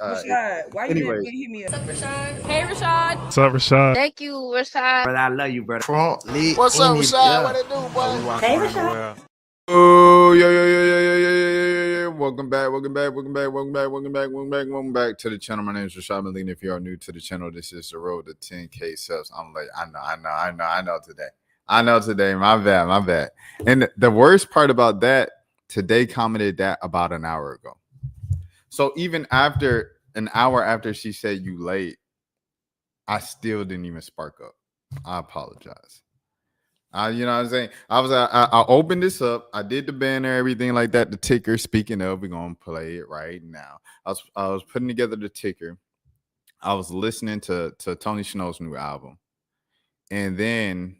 Rashad, why you didn't hit me up? What's up, Rashad? Hey, Rashad. What's up, Rashad? Thank you, Rashad. Brother, I love you, brother. What's up, Rashad? What it do, boy? Hey, Rashad. Oh, yo. Welcome back to the channel. My name is Rashad Milligans. If you are new to the channel, this is the road to 10K subs. I'm like, I know today. My bad. And the worst part about that, today commented that about an hour ago. So even after an hour after she said you late, I still didn't even spark up. I apologize. You know what I'm saying? I opened this up. I did the banner, everything like that. The ticker. Speaking of, we're gonna play it right now. I was putting together the ticker. I was listening to Tony Snows' new album, and then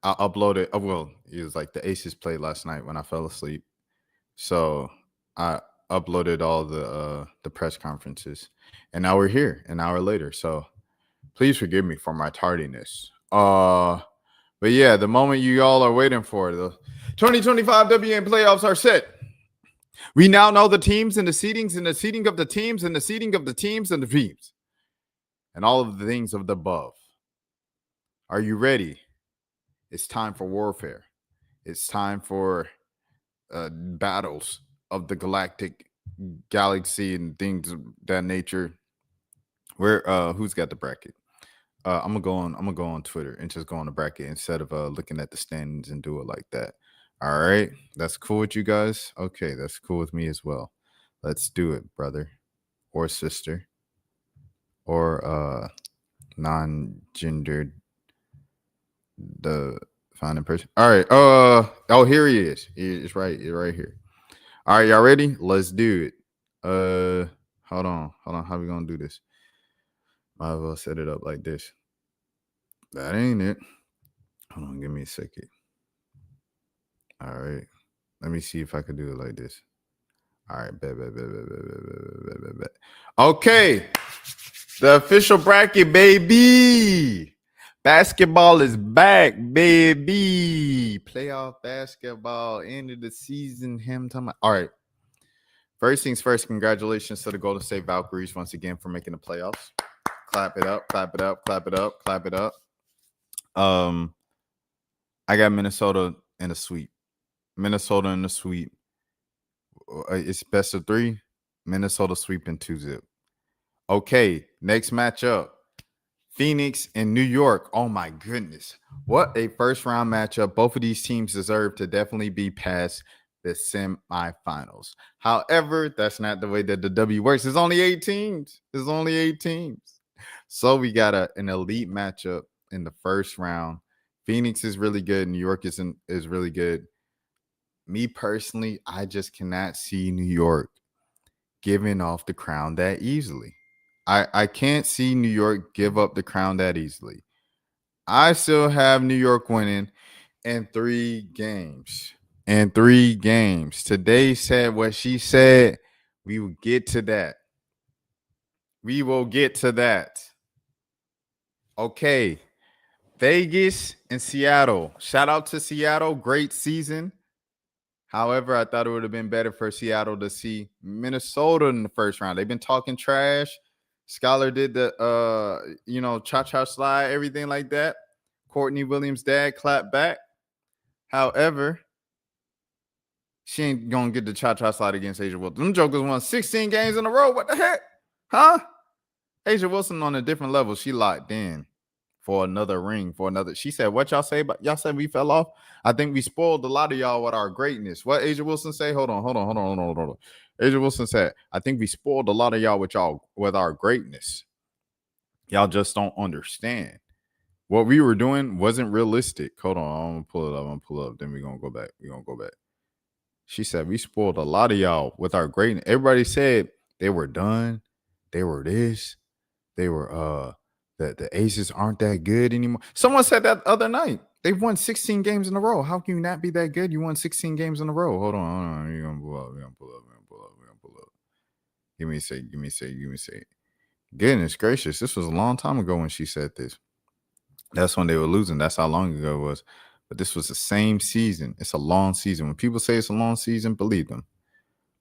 I uploaded. Well, it was like the Aces played last night when I fell asleep, so I uploaded all the press conferences, and now we're here an hour later. So please forgive me for my tardiness. But yeah, the moment you all are waiting for, the 2025 WNBA Playoffs are set. We now know the teams and the seedings and the seeding of the teams and the seeding of the teams and the teams and all of the things of the above. Are you ready? It's time for warfare. It's time for battles of the galactic galaxy and things of that nature. Where who's got the bracket? I'm gonna go on Twitter and just go on the bracket instead of looking at the standings and do it like that. All right, that's cool with you guys. Okay, that's cool with me as well. Let's do it, brother or sister or non-gendered defining person. All right. Oh, here he is. It's right here. All right, y'all ready? Let's do it. Hold on. How we gonna do this? Might as well set it up like this. That ain't it. Hold on, give me a second. All right. Let me see if I can do it like this. All right, bet. Okay. The official bracket, baby. Basketball is back, baby. Playoff basketball, end of the season. All right. First things first, congratulations to the Golden State Valkyries once again for making the playoffs. Clap it up. I got Minnesota in a sweep. It's best of 3. Minnesota sweeping 2-0. Okay, next matchup. Phoenix and New York. Oh my goodness. What a first round matchup. Both of these teams deserve to definitely be past the semifinals. However, that's not the way that the W works. There's only 8 teams. So we got an elite matchup in the first round. Phoenix is really good. New York is really good. Me personally, I just cannot see New York giving off the crown that easily. I can't see New York give up the crown that easily. I still have New York winning in 3 games. Today said what she said. We will get to that. Okay. Vegas and Seattle. Shout out to Seattle. Great season. However, I thought it would have been better for Seattle to see Minnesota in the first round. They've been talking trash. Scholar did the cha-cha slide, everything like that. Courtney Williams' dad clapped back. However, she ain't gonna get the cha-cha slide against Asia Wilson. Them jokers won 16 games in a row. What the heck? Huh? Asia Wilson on a different level. She locked in for another ring, She said, what y'all say about y'all said we fell off? I think we spoiled a lot of y'all with our greatness. What Asia Wilson say? Hold on. Asia Wilson said, I think we spoiled a lot of y'all with our greatness. Y'all just don't understand. What we were doing wasn't realistic. Hold on, I'm gonna pull it up. Then we're gonna go back. She said, we spoiled a lot of y'all with our greatness. Everybody said they were done. They were this. They were the Aces aren't that good anymore. Someone said that the other night. They've won 16 games in a row. How can you not be that good? You won 16 games in a row. Hold on. You're gonna pull up. We're gonna pull up. Give me a sec. Goodness gracious. This was a long time ago when she said this. That's when they were losing. That's how long ago it was. But this was the same season. It's a long season. When people say it's a long season, believe them.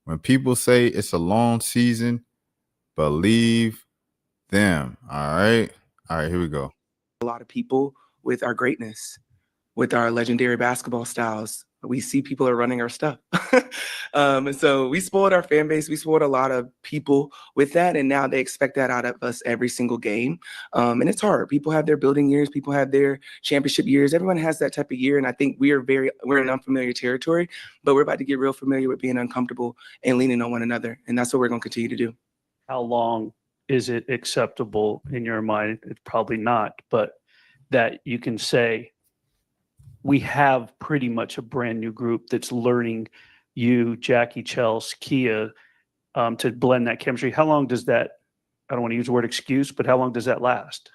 When people say it's a long season, Believe them. All right. Here we go. A lot of people with our greatness, with our legendary basketball styles. We see people are running our stuff. And so we spoiled our fan base. We spoiled a lot of people with that. And now they expect that out of us every single game. And it's hard. People have their building years. People have their championship years. Everyone has that type of year. And I think we're in unfamiliar territory, but we're about to get real familiar with being uncomfortable and leaning on one another. And that's what we're going to continue to do. How long is it acceptable in your mind? It's probably not, but that you can say, we have pretty much a brand new group that's learning you, Jackie, Chels, Kia, to blend that chemistry. How long does that, I don't want to use the word excuse, but how long does that last?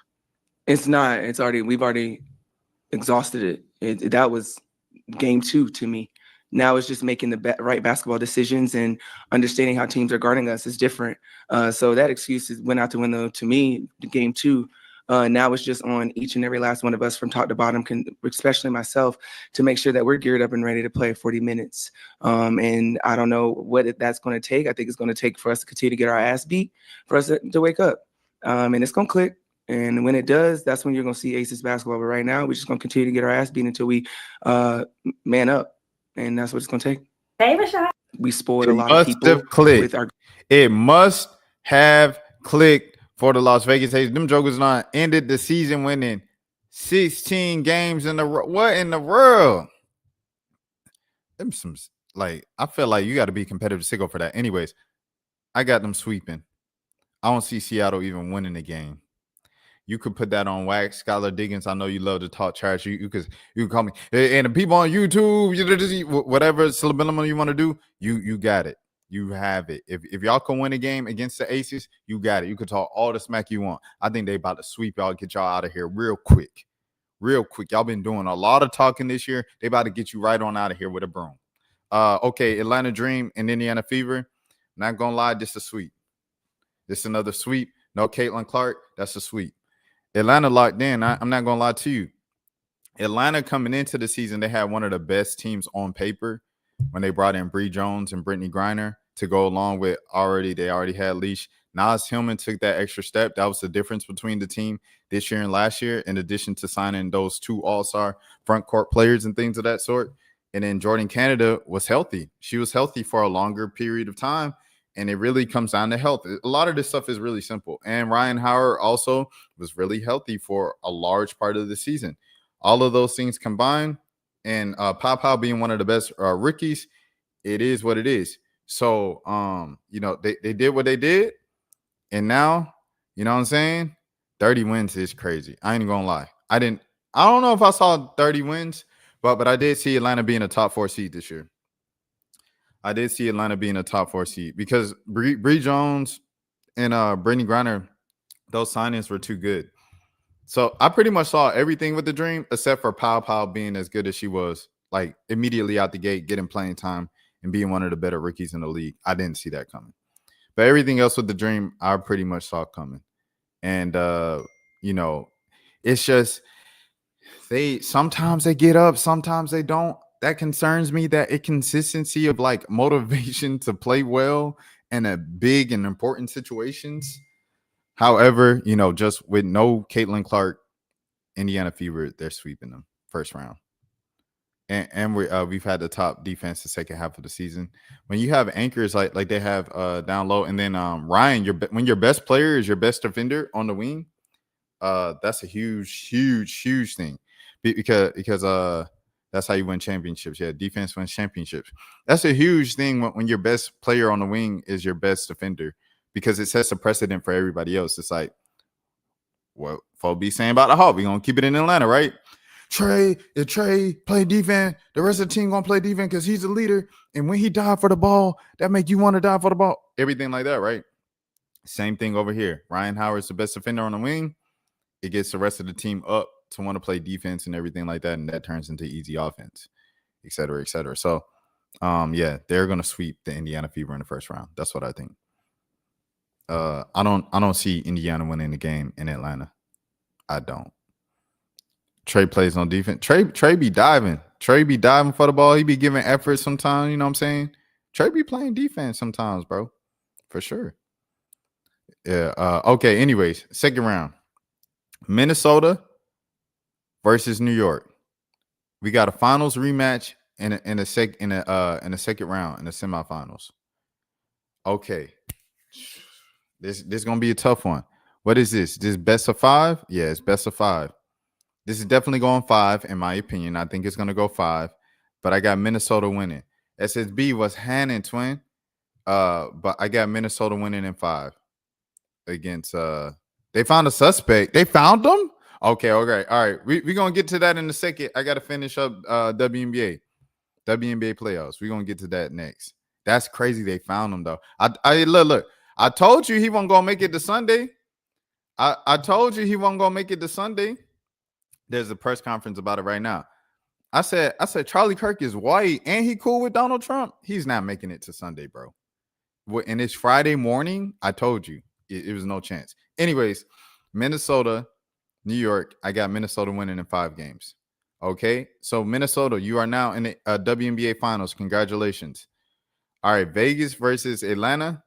It's not. We've already exhausted it. That was game 2 to me. Now it's just making the right basketball decisions and understanding how teams are guarding us is different. So that excuse went out the window to me, game 2. Now it's just on each and every last one of us from top to bottom, especially myself, to make sure that we're geared up and ready to play 40 minutes. And I don't know what that's going to take. I think it's going to take for us to continue to get our ass beat, for us to wake up. And it's going to click. And when it does, that's when you're going to see Aces basketball. But right now, we're just going to continue to get our ass beat until we man up. And that's what it's going to take. Hey, Rashad. We spoiled a lot of people with our. It must have clicked for the Las Vegas Aces. Them jokers not ended the season winning 16 games in a row. What in the world? Them some, like, I feel like you got to be competitive to go for that. Anyways, I got them sweeping. I don't see Seattle even winning the game. You could put that on wax. Skylar Diggins, I know you love to talk trash. You can call me. And the people on YouTube, whatever subliminal you want to do, you got it. You have it. If y'all can win a game against the Aces, you got it. You can talk all the smack you want. I think they about to sweep y'all, get y'all out of here real quick. Real quick. Y'all been doing a lot of talking this year. They about to get you right on out of here with a broom. Okay, Atlanta Dream and Indiana Fever. Not going to lie, this is a sweep. This is another sweep. No Caitlin Clark, that's a sweep. Atlanta locked in. I'm not going to lie to you. Atlanta coming into the season, they had one of the best teams on paper when they brought in Bree Jones and Brittany Griner to go along with they already had Leash. Naz Hillman took that extra step. That was the difference between the team this year and last year, in addition to signing those 2 all-star front court players and things of that sort. And then Jordan Canada was healthy. She was healthy for a longer period of time. And it really comes down to health. A lot of this stuff is really simple. And Ryan Howard also was really healthy for a large part of the season. All of those things combined, and Pow being one of the best rookies, it is what it is. So, they did what they did. And now, you know what I'm saying? 30 wins is crazy. I ain't gonna lie. I don't know if I saw 30 wins, but I did see Atlanta being a top 4 seed this year. I did see Atlanta being a top 4 seed because Bree Jones and Brittany Griner, those signings were too good. So I pretty much saw everything with the Dream except for Pow being as good as she was, like immediately out the gate, getting playing time and being one of the better rookies in the league. I didn't see that coming. But everything else with the Dream, I pretty much saw coming. And, it's just sometimes they get up, sometimes they don't. That concerns me, that inconsistency of like motivation to play well in a big and important situations. However, just with no Caitlin Clark, Indiana Fever, they're sweeping them first round. And we've had the top defense the second half of the season. When you have anchors like they have down low, and then Ryan, when your best player is your best defender on the wing, that's a huge thing because that's how you win championships. Yeah, defense wins championships. That's a huge thing when your best player on the wing is your best defender, because it sets a precedent for everybody else. It's like what folks be saying about the Hawk. We're going to keep it in Atlanta, right? If Trey play defense, the rest of the team going to play defense because he's the leader. And when he died for the ball, that make you want to die for the ball. Everything like that, right? Same thing over here. Ryan Howard's the best defender on the wing. It gets the rest of the team up to want to play defense and everything like that, and that turns into easy offense, et cetera, et cetera. So, they're going to sweep the Indiana Fever in the first round. That's what I think. I don't see Indiana winning the game in Atlanta. I don't. Trey plays on defense. Trey be diving. Trey be diving for the ball. He be giving effort sometimes. You know what I'm saying? Trey be playing defense sometimes, bro. For sure. Yeah. Okay. Anyways, second round. Minnesota versus New York. We got a finals rematch in a second round in the semifinals. Okay. This is gonna be a tough one. What is this? This best of 5? Yeah, it's best of 5. This is definitely going 5, in my opinion. I think it's gonna go 5, but I got Minnesota winning. SSB was Hannon twin. But I got Minnesota winning in 5 against they found a suspect. They found them? Okay. All right. We're gonna get to that in a second. I gotta finish up WNBA playoffs. We're gonna get to that next. That's crazy. They found him though. I look. I told you he wasn't gonna make it to Sunday. I told you he wasn't gonna make it to Sunday. There's a press conference about it right now. I said Charlie Kirk is white and he cool with Donald Trump. He's not making it to Sunday, bro. And it's Friday morning. I told you it was no chance. Anyways, Minnesota, New York. I got Minnesota winning in 5 games. Okay, so Minnesota, you are now in the WNBA finals. Congratulations. All right, Vegas versus Atlanta.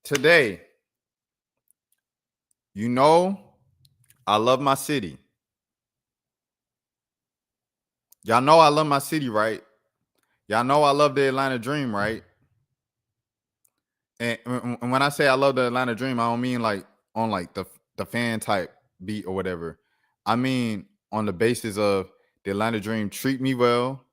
Today, you know, I love my city. Y'all know I love my city, right? Y'all know I love the Atlanta Dream, right? And when I say I love the Atlanta Dream, I don't mean like on like the fan type beat or whatever. I mean on the basis of the Atlanta Dream treat me well.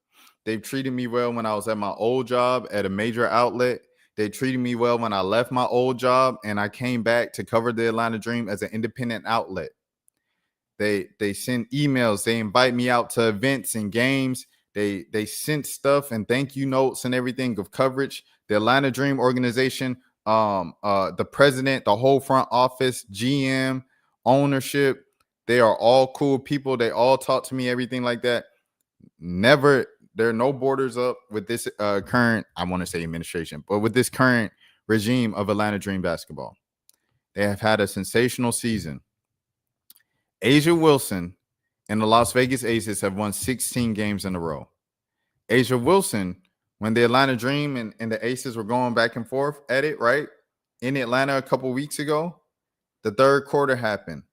They've treated me well when I was at my old job at a major outlet. They treated me well when I left my old job and I came back to cover the Atlanta Dream as an independent outlet. They send emails. They invite me out to events and games. They sent stuff and thank you notes and everything of coverage. The Atlanta Dream organization, the president, the whole front office, GM, ownership, they are all cool people. They all talk to me, everything like that. Never, there are no borders up with this current, I want to say administration, but with this current regime of Atlanta Dream basketball. They have had a sensational season. Asia Wilson and the Las Vegas Aces have won 16 games in a row. Asia Wilson, when the Atlanta Dream and the Aces were going back and forth at it, right? In Atlanta a couple weeks ago, the third quarter happened.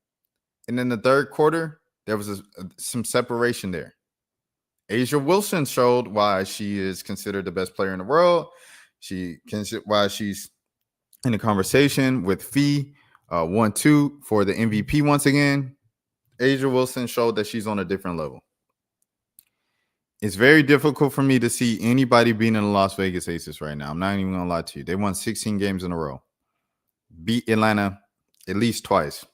And in the third quarter, there was some separation there. Asia Wilson showed why she is considered the best player in the world. Why she's in a conversation with Fee 1-2 for the MVP once again. Asia Wilson showed that she's on a different level. It's very difficult for me to see anybody beating the Las Vegas Aces right now. I'm not even going to lie to you. They won 16 games in a row. Beat Atlanta at least twice.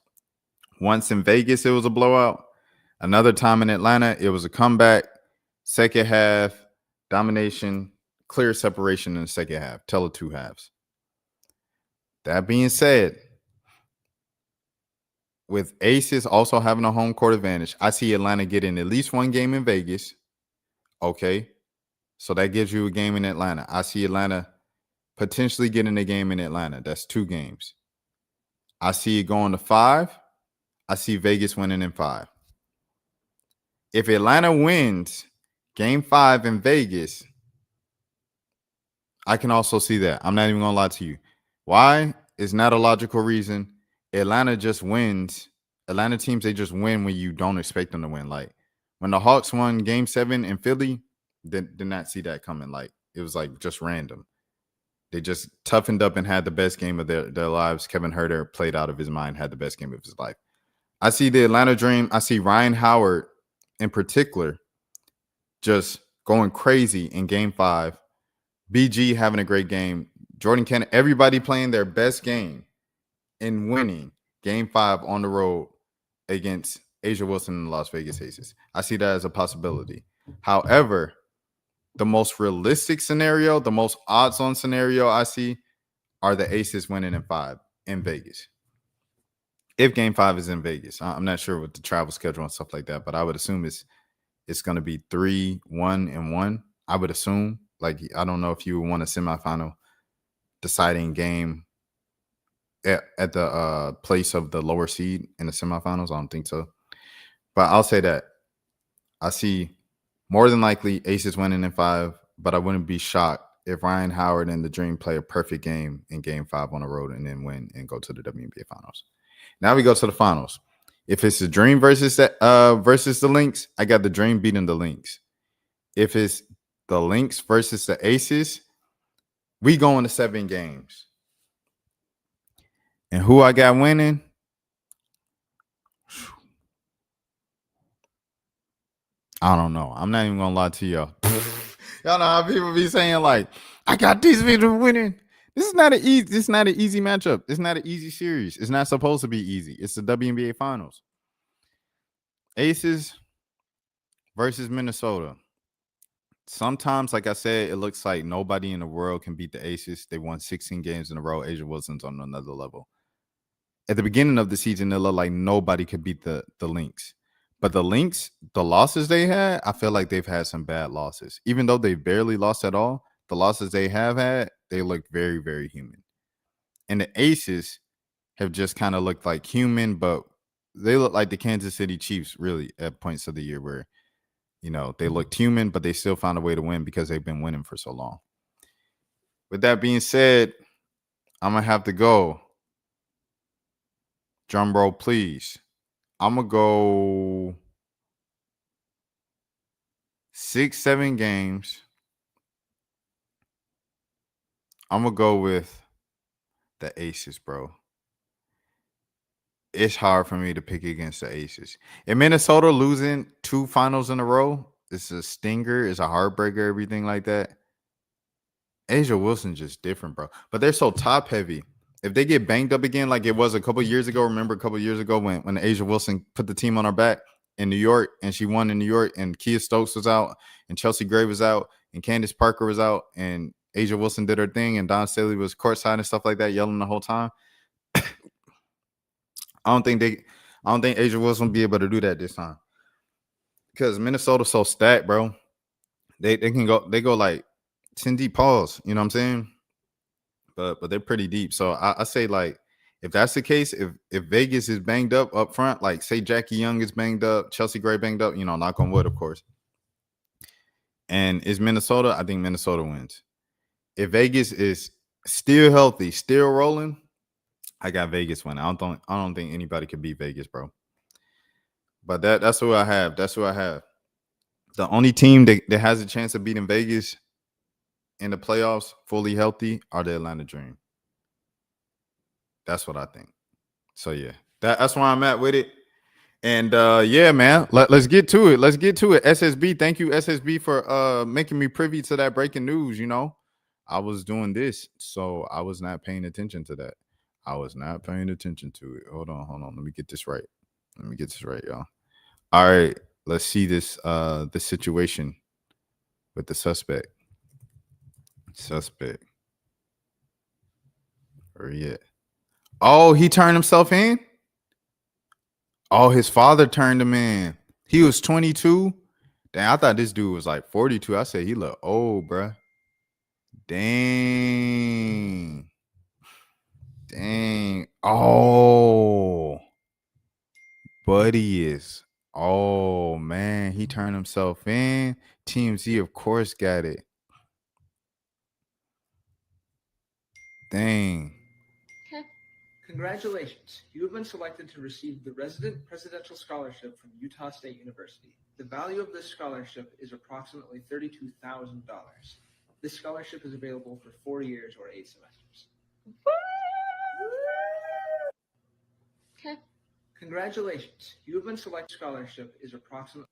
Once in Vegas, it was a blowout. Another time in Atlanta, it was a comeback. Second half, domination, clear separation in the second half. Tell it 2 halves. That being said, with Aces also having a home court advantage, I see Atlanta getting at least 1 game in Vegas. Okay, so that gives you a game in Atlanta. I see Atlanta potentially getting a game in Atlanta. That's 2 games. I see it going to 5. I see Vegas winning in 5. If Atlanta wins game 5 in Vegas, I can also see that. I'm not even going to lie to you. Why? It's not a logical reason. Atlanta just wins. Atlanta teams, they just win when you don't expect them to win. Like when the Hawks won game 7 in Philly, did not see that coming. Like it was like just random. They just toughened up and had the best game of their lives. Kevin Huerter played out of his mind, had the best game of his life. I see the Atlanta Dream. I see Ryan Howard in particular just going crazy in game 5. BG having a great game. Jordan Cannon, everybody playing their best game and winning game 5 on the road against Asia Wilson and the Las Vegas Aces. I see that as a possibility. However, the most realistic scenario, the most odds-on scenario I see are the Aces winning in 5 in Vegas. If game 5 is in Vegas. I'm not sure with the travel schedule and stuff like that, but I would assume it's going to be 3-1-1. I would assume. Like, I don't know if you would want a semifinal deciding game at the place of the lower seed in the semifinals. I don't think so. But I'll say that I see more than likely Aces winning in 5, but I wouldn't be shocked if Ryan Howard and the Dream play a perfect game in Game 5 on the road and then win and go to the WNBA Finals. Now we go to the Finals. If it's the Dream versus the Lynx, I got the Dream beating the Lynx. If it's the Lynx versus the Aces, we going to 7 games. And who I got winning? I don't know. I'm not even gonna lie to y'all. Y'all know how people be saying like, "I got these people winning." This is not an easy matchup. It's not an easy series. It's not supposed to be easy. It's the WNBA Finals. Aces versus Minnesota. Sometimes, like I said, it looks like nobody in the world can beat the Aces. They won 16 games in a row. A'ja Wilson's on another level. At the beginning of the season, it looked like nobody could beat the Lynx. But the Lynx, the losses they had, I feel like they've had some bad losses. Even though they barely lost at all, the losses they have had, they look very, very human. And the Aces have just kind of looked like human, but they look like the Kansas City Chiefs really at points of the year where, you know, they looked human, but they still found a way to win because they've been winning for so long. With that being said, I'm going to have to go. Drum roll, please. I'm going to go 6-7 games. I'm going to go with the Aces, bro. It's hard for me to pick against the Aces. In Minnesota, losing 2 finals in a row, it's a stinger, it's a heartbreaker, everything like that. A'ja Wilson's just different, bro. But they're so top heavy. If they get banged up again, like it was a couple years ago, remember a couple years ago when A'ja Wilson put the team on her back in New York and she won in New York and Kia Stokes was out and Chelsea Gray was out and Candace Parker was out and A'ja Wilson did her thing and Don Staley was courtside and stuff like that, yelling the whole time. I don't think A'ja Wilson will be able to do that this time. Because Minnesota's so stacked, bro. They go like 10 deep pause, you know what I'm saying? But they're pretty deep. So I say, like, if that's the case, if Vegas is banged up front, like say Jackie Young is banged up, Chelsea Gray banged up, you know, knock on wood, of course. And is Minnesota? I think Minnesota wins. If Vegas is still healthy, still rolling, I got Vegas winning. I don't think anybody could beat Vegas, bro. But that's who I have. That's who I have. The only team that has a chance of beating Vegas in the playoffs, fully healthy, are the Atlanta Dream. That's what I think. So yeah, that's where I'm at with it. And yeah, man, let's get to it. Let's get to it. SSB, thank you, SSB, for making me privy to that breaking news. You know, I was doing this, so I was not paying attention to that. I was not paying attention to it. Hold on. Let me get this right. Y'all. All right, let's see this situation with the suspect. Where he at? Oh, he turned himself in? Oh, his father turned him in. He was 22. Dang, I thought this dude was like 42. I said he looked old, bruh. Dang. Oh. Buddy is. Oh, man. He turned himself in. TMZ, of course, got it. Dang. Congratulations. You have been selected to receive the Resident Presidential Scholarship from Utah State University. The value of this scholarship is approximately $32,000. This scholarship is available for 4 years or 8 semesters. Okay. Congratulations. You have been selected. Scholarship is approximately.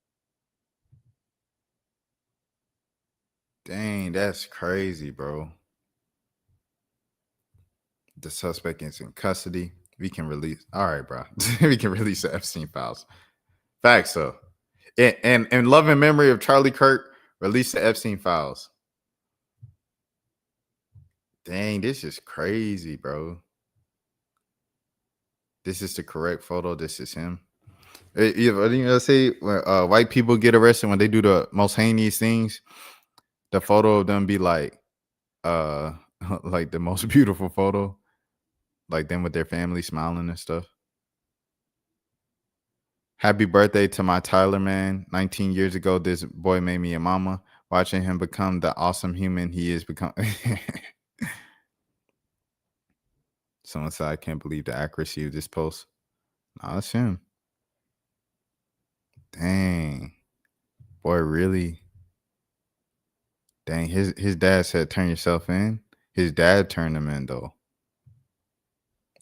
Dang, that's crazy, bro. The suspect is in custody. We can release. All right, bro. We can release the Epstein files. Facts, so. And love and memory of Charlie Kirk, release the Epstein files. Dang, this is crazy, bro. This is the correct photo. This is him. You say when white people get arrested when they do the most heinous things, the photo of them be like the most beautiful photo. Like them with their family smiling and stuff. Happy birthday to my Tyler, man. 19 years ago, this boy made me a mama. watching him become the awesome human he is become. Someone said, I can't believe the accuracy of this post. No, that's him. Dang. Boy, really? Dang, his dad said turn yourself in. His dad turned him in, though.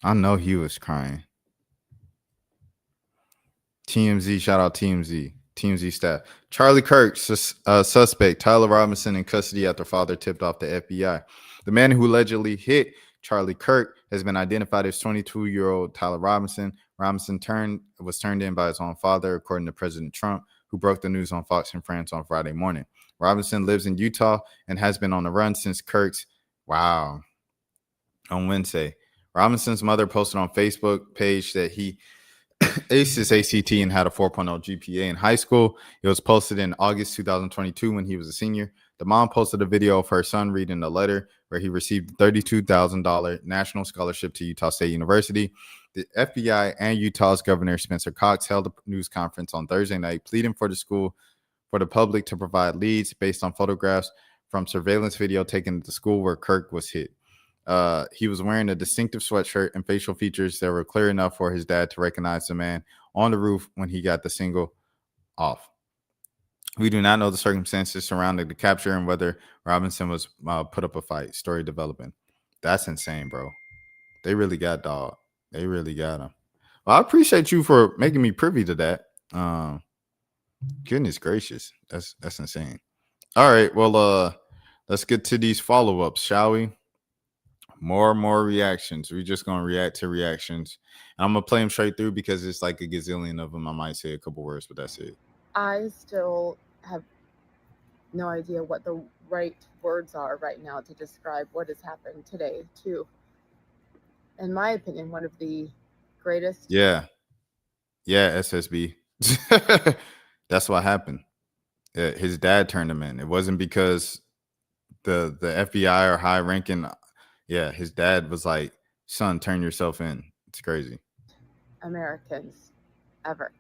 I know he was crying. TMZ, shout out TMZ. TMZ staff. Charlie Kirk, suspect. Tyler Robinson in custody after father tipped off the FBI. The man who allegedly hit Charlie Kirk has been identified as 22-year-old Tyler Robinson. Robinson was turned in by his own father, according to President Trump, who broke the news on Fox and Friends on Friday morning. Robinson lives in Utah and has been on the run since Kirk's, on Wednesday. Robinson's mother posted on Facebook page that he aced his ACT and had a 4.0 GPA in high school. It was posted in August 2022 when he was a senior. The mom posted a video of her son reading a letter where he received a $32,000 national scholarship to Utah State University. The FBI and Utah's Governor Spencer Cox held a news conference on Thursday night, pleading for the public to provide leads based on photographs from surveillance video taken at the school where Kirk was hit. He was wearing a distinctive sweatshirt and facial features that were clear enough for his dad to recognize the man on the roof when he got the single off. We do not know the circumstances surrounding the capture and whether Robinson was put up a fight. Story developing. That's insane, bro. They really got dog. They really got him. Well, I appreciate you for making me privy to that. Goodness gracious. That's insane. All right. Well, let's get to these follow-ups, shall we? More reactions. We're just going to react to reactions. And I'm going to play them straight through because it's like a gazillion of them. I might say a couple words, but that's it. I still have no idea what the right words are right now to describe what has happened today, too. In my opinion, one of the greatest. Yeah, SSB. That's what happened. His dad turned him in. It wasn't because the FBI or high ranking. Yeah, his dad was like, son, turn yourself in. It's crazy. Americans ever.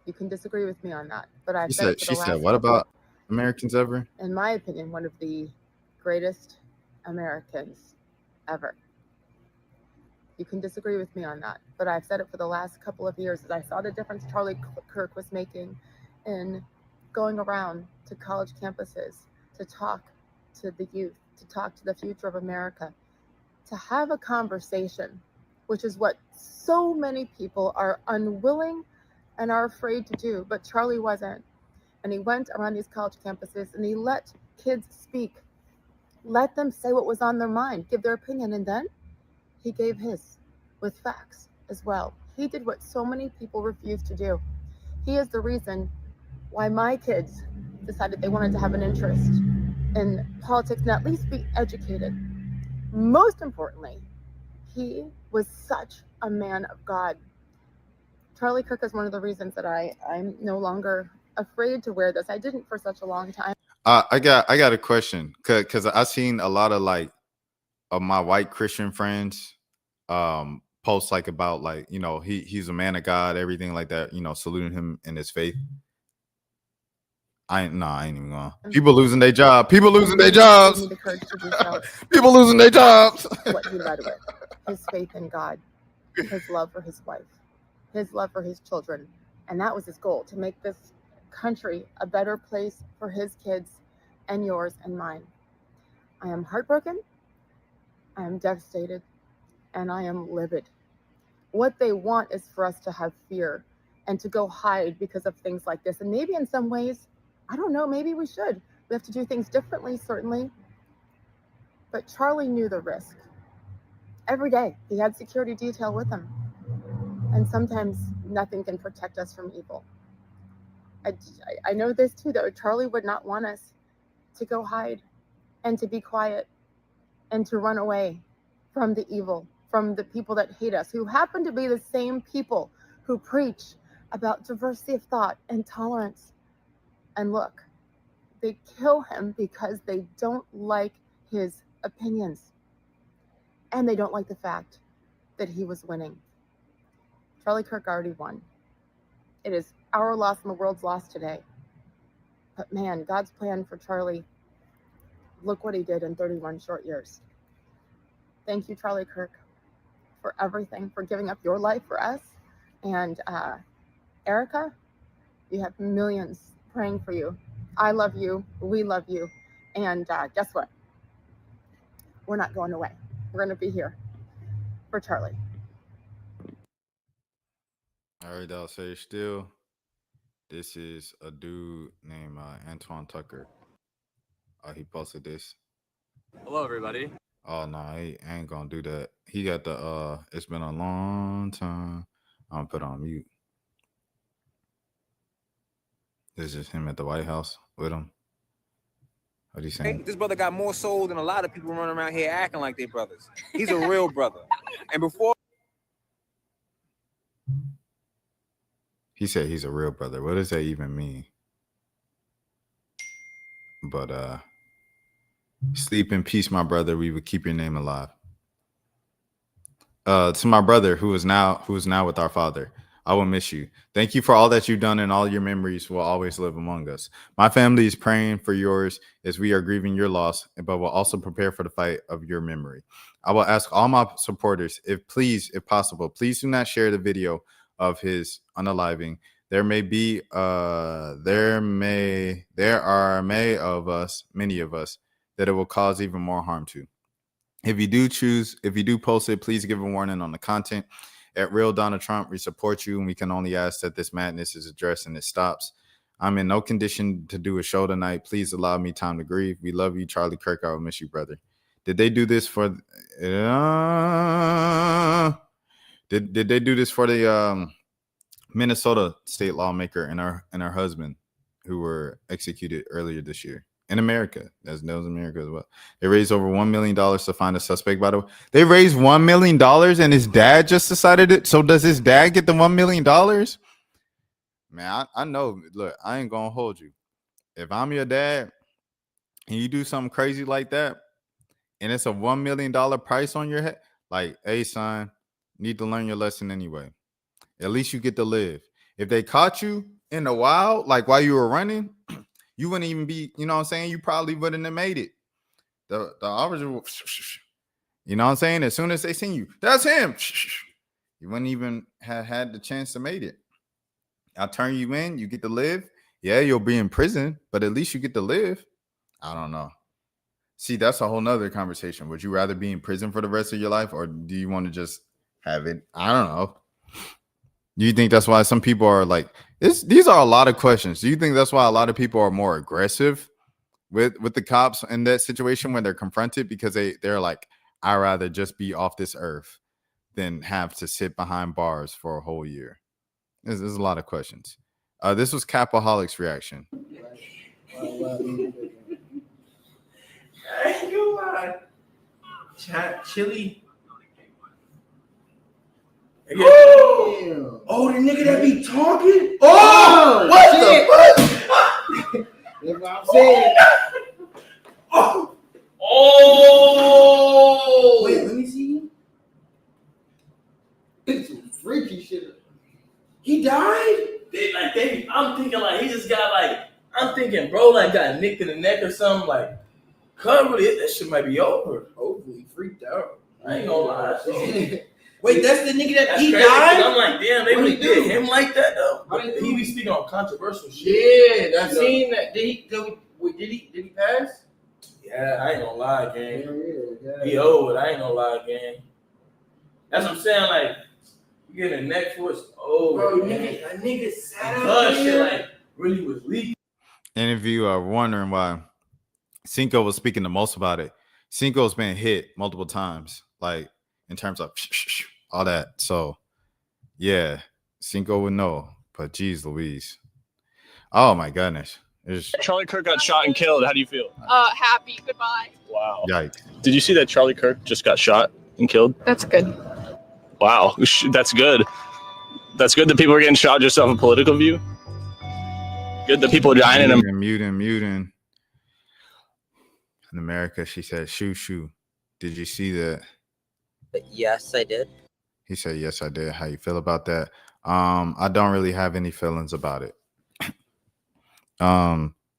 You can disagree with me on that, but I've She said, what about Americans ever? In my opinion, one of the greatest Americans ever. You can disagree with me on that, but I've said it for the last couple of years that I saw the difference Charlie Kirk was making in going around to college campuses to talk to the youth, to talk to the future of America, to have a conversation, which is what so many people are unwilling and are afraid to do. But Charlie wasn't. And he went around these college campuses and he let kids speak, let them say what was on their mind, give their opinion. And then he gave his with facts as well. He did what so many people refuse to do. He is the reason why my kids decided they wanted to have an interest in politics and at least be educated. Most importantly, he was such a man of God. Charlie Kirk is one of the reasons that I'm no longer afraid to wear this. I didn't for such a long time. I got a question because I've seen a lot of like of my white Christian friends post like about like, you know, he's a man of God, everything like that, you know, saluting him in his faith. I ain't even going. People losing their job. People losing their jobs. People losing their jobs. What he led with, his faith in God, his love for his wife, his love for his children. And that was his goal, to make this country a better place for his kids and yours and mine. I am heartbroken. I am devastated. And I am livid. What they want is for us to have fear and to go hide because of things like this. And maybe in some ways, I don't know, maybe we should. We have to do things differently, certainly. But Charlie knew the risk. Every day, he had security detail with him. And sometimes nothing can protect us from evil. I know this too, though. Charlie would not want us to go hide and to be quiet and to run away from the evil, from the people that hate us, who happen to be the same people who preach about diversity of thought and tolerance. And look, they kill him because they don't like his opinions. And they don't like the fact that he was winning. Charlie Kirk already won. It is our loss and the world's loss today. But man, God's plan for Charlie, look what he did in 31 short years. Thank you, Charlie Kirk, for everything, for giving up your life for us. And Erica, you have millions praying for you. I love you. We love you. And guess what? We're not going away. We're going to be here for Charlie. All right, I'll say still. This is a dude named Antoine Tucker. He posted this. Hello, everybody. Oh no, he ain't gonna do that. He got the it's been a long time. I'm gonna put on mute. This is him at the White House with him. What he saying? This brother got more soul than a lot of people running around here acting like they brothers. He's a real brother. And before He said he's a real brother. What does that even mean? But sleep in peace, my brother. We would keep your name alive. To my brother who is now with our Father, I will miss you. Thank you for all that you've done, and all your memories will always live among us. My family is praying for yours as we are grieving your loss, but will also prepare for the fight of your memory. I will ask all my supporters, if possible, please do not share the video of his unaliving. There are many of us that it will cause even more harm to. If you do post it, please give a warning on the content. At Real Donald Trump, we support you, and we can only ask that this madness is addressed and it stops. I'm in no condition to do a show tonight. Please allow me time to grieve. We love you, Charlie Kirk. I will miss you, brother. Did they do this for? Did they do this for the Minnesota state lawmaker and her husband who were executed earlier this year? In America, that was America as well. They raised over $1 million to find a suspect. By the way, they raised $1 million, and his dad just decided it. So does his dad get the $1 million? Man, I know. Look, I ain't gonna hold you. If I'm your dad and you do something crazy like that, and it's a $1 million price on your head, like, hey, son, need to learn your lesson anyway. At least you get to live. If they caught you in the wild, like while you were running, you wouldn't even be, you know what I'm saying? You probably wouldn't have made it. The officer, you know what I'm saying? As soon as they seen you, that's him. You wouldn't even have had the chance to make it. I'll turn you in. You get to live. Yeah, you'll be in prison, but at least you get to live. I don't know. See, that's a whole nother conversation. Would you rather be in prison for the rest of your life, or do you want to just have it? I don't know. Do you think that's why some people are like, these are a lot of questions. Do you think that's why a lot of people are more aggressive with the cops in that situation when they're confronted? Because they're like, I'd rather just be off this earth than have to sit behind bars for a whole year. There's a lot of questions. This was Capaholic's reaction. I ain't gonna lie. Chili. Oh, the nigga that be talking? Oh, what shit. The fuck? That's what I'm saying. Oh. Wait, let me see. It's some freaky shit. He died? I'm thinking like he just got like, I'm thinking bro like got nicked in the neck or something like, cover it. That shit might be over. Hopefully, freaked out. I ain't gonna lie. Wait, that's the nigga that he died? I'm like, damn, they really did him like that though. But he be speaking on controversial shit. Yeah, I've seen that. Did he pass? Yeah, I ain't gonna lie, gang. Yeah. He old, I ain't gonna lie, gang. That's what I'm saying, like, you getting a neck for it's old. Bro, a nigga sat out shit like really was leaking. And if you are wondering why Cinco was speaking the most about it, Cinco's been hit multiple times, like in terms of all that. So, yeah, Cinco would know. But geez Louise. Oh, my goodness. Charlie Kirk got shot and killed. How do you feel? Happy. Goodbye. Wow. Yikes. Did you see that Charlie Kirk just got shot and killed? That's good. Wow. That's good. That's good that people are getting shot just off a political view. Good that people are dying in them. Muting. In America, she said, shoo. Did you see that? Yes, I did. He said, yes, I did. How you feel about that? I don't really have any feelings about it.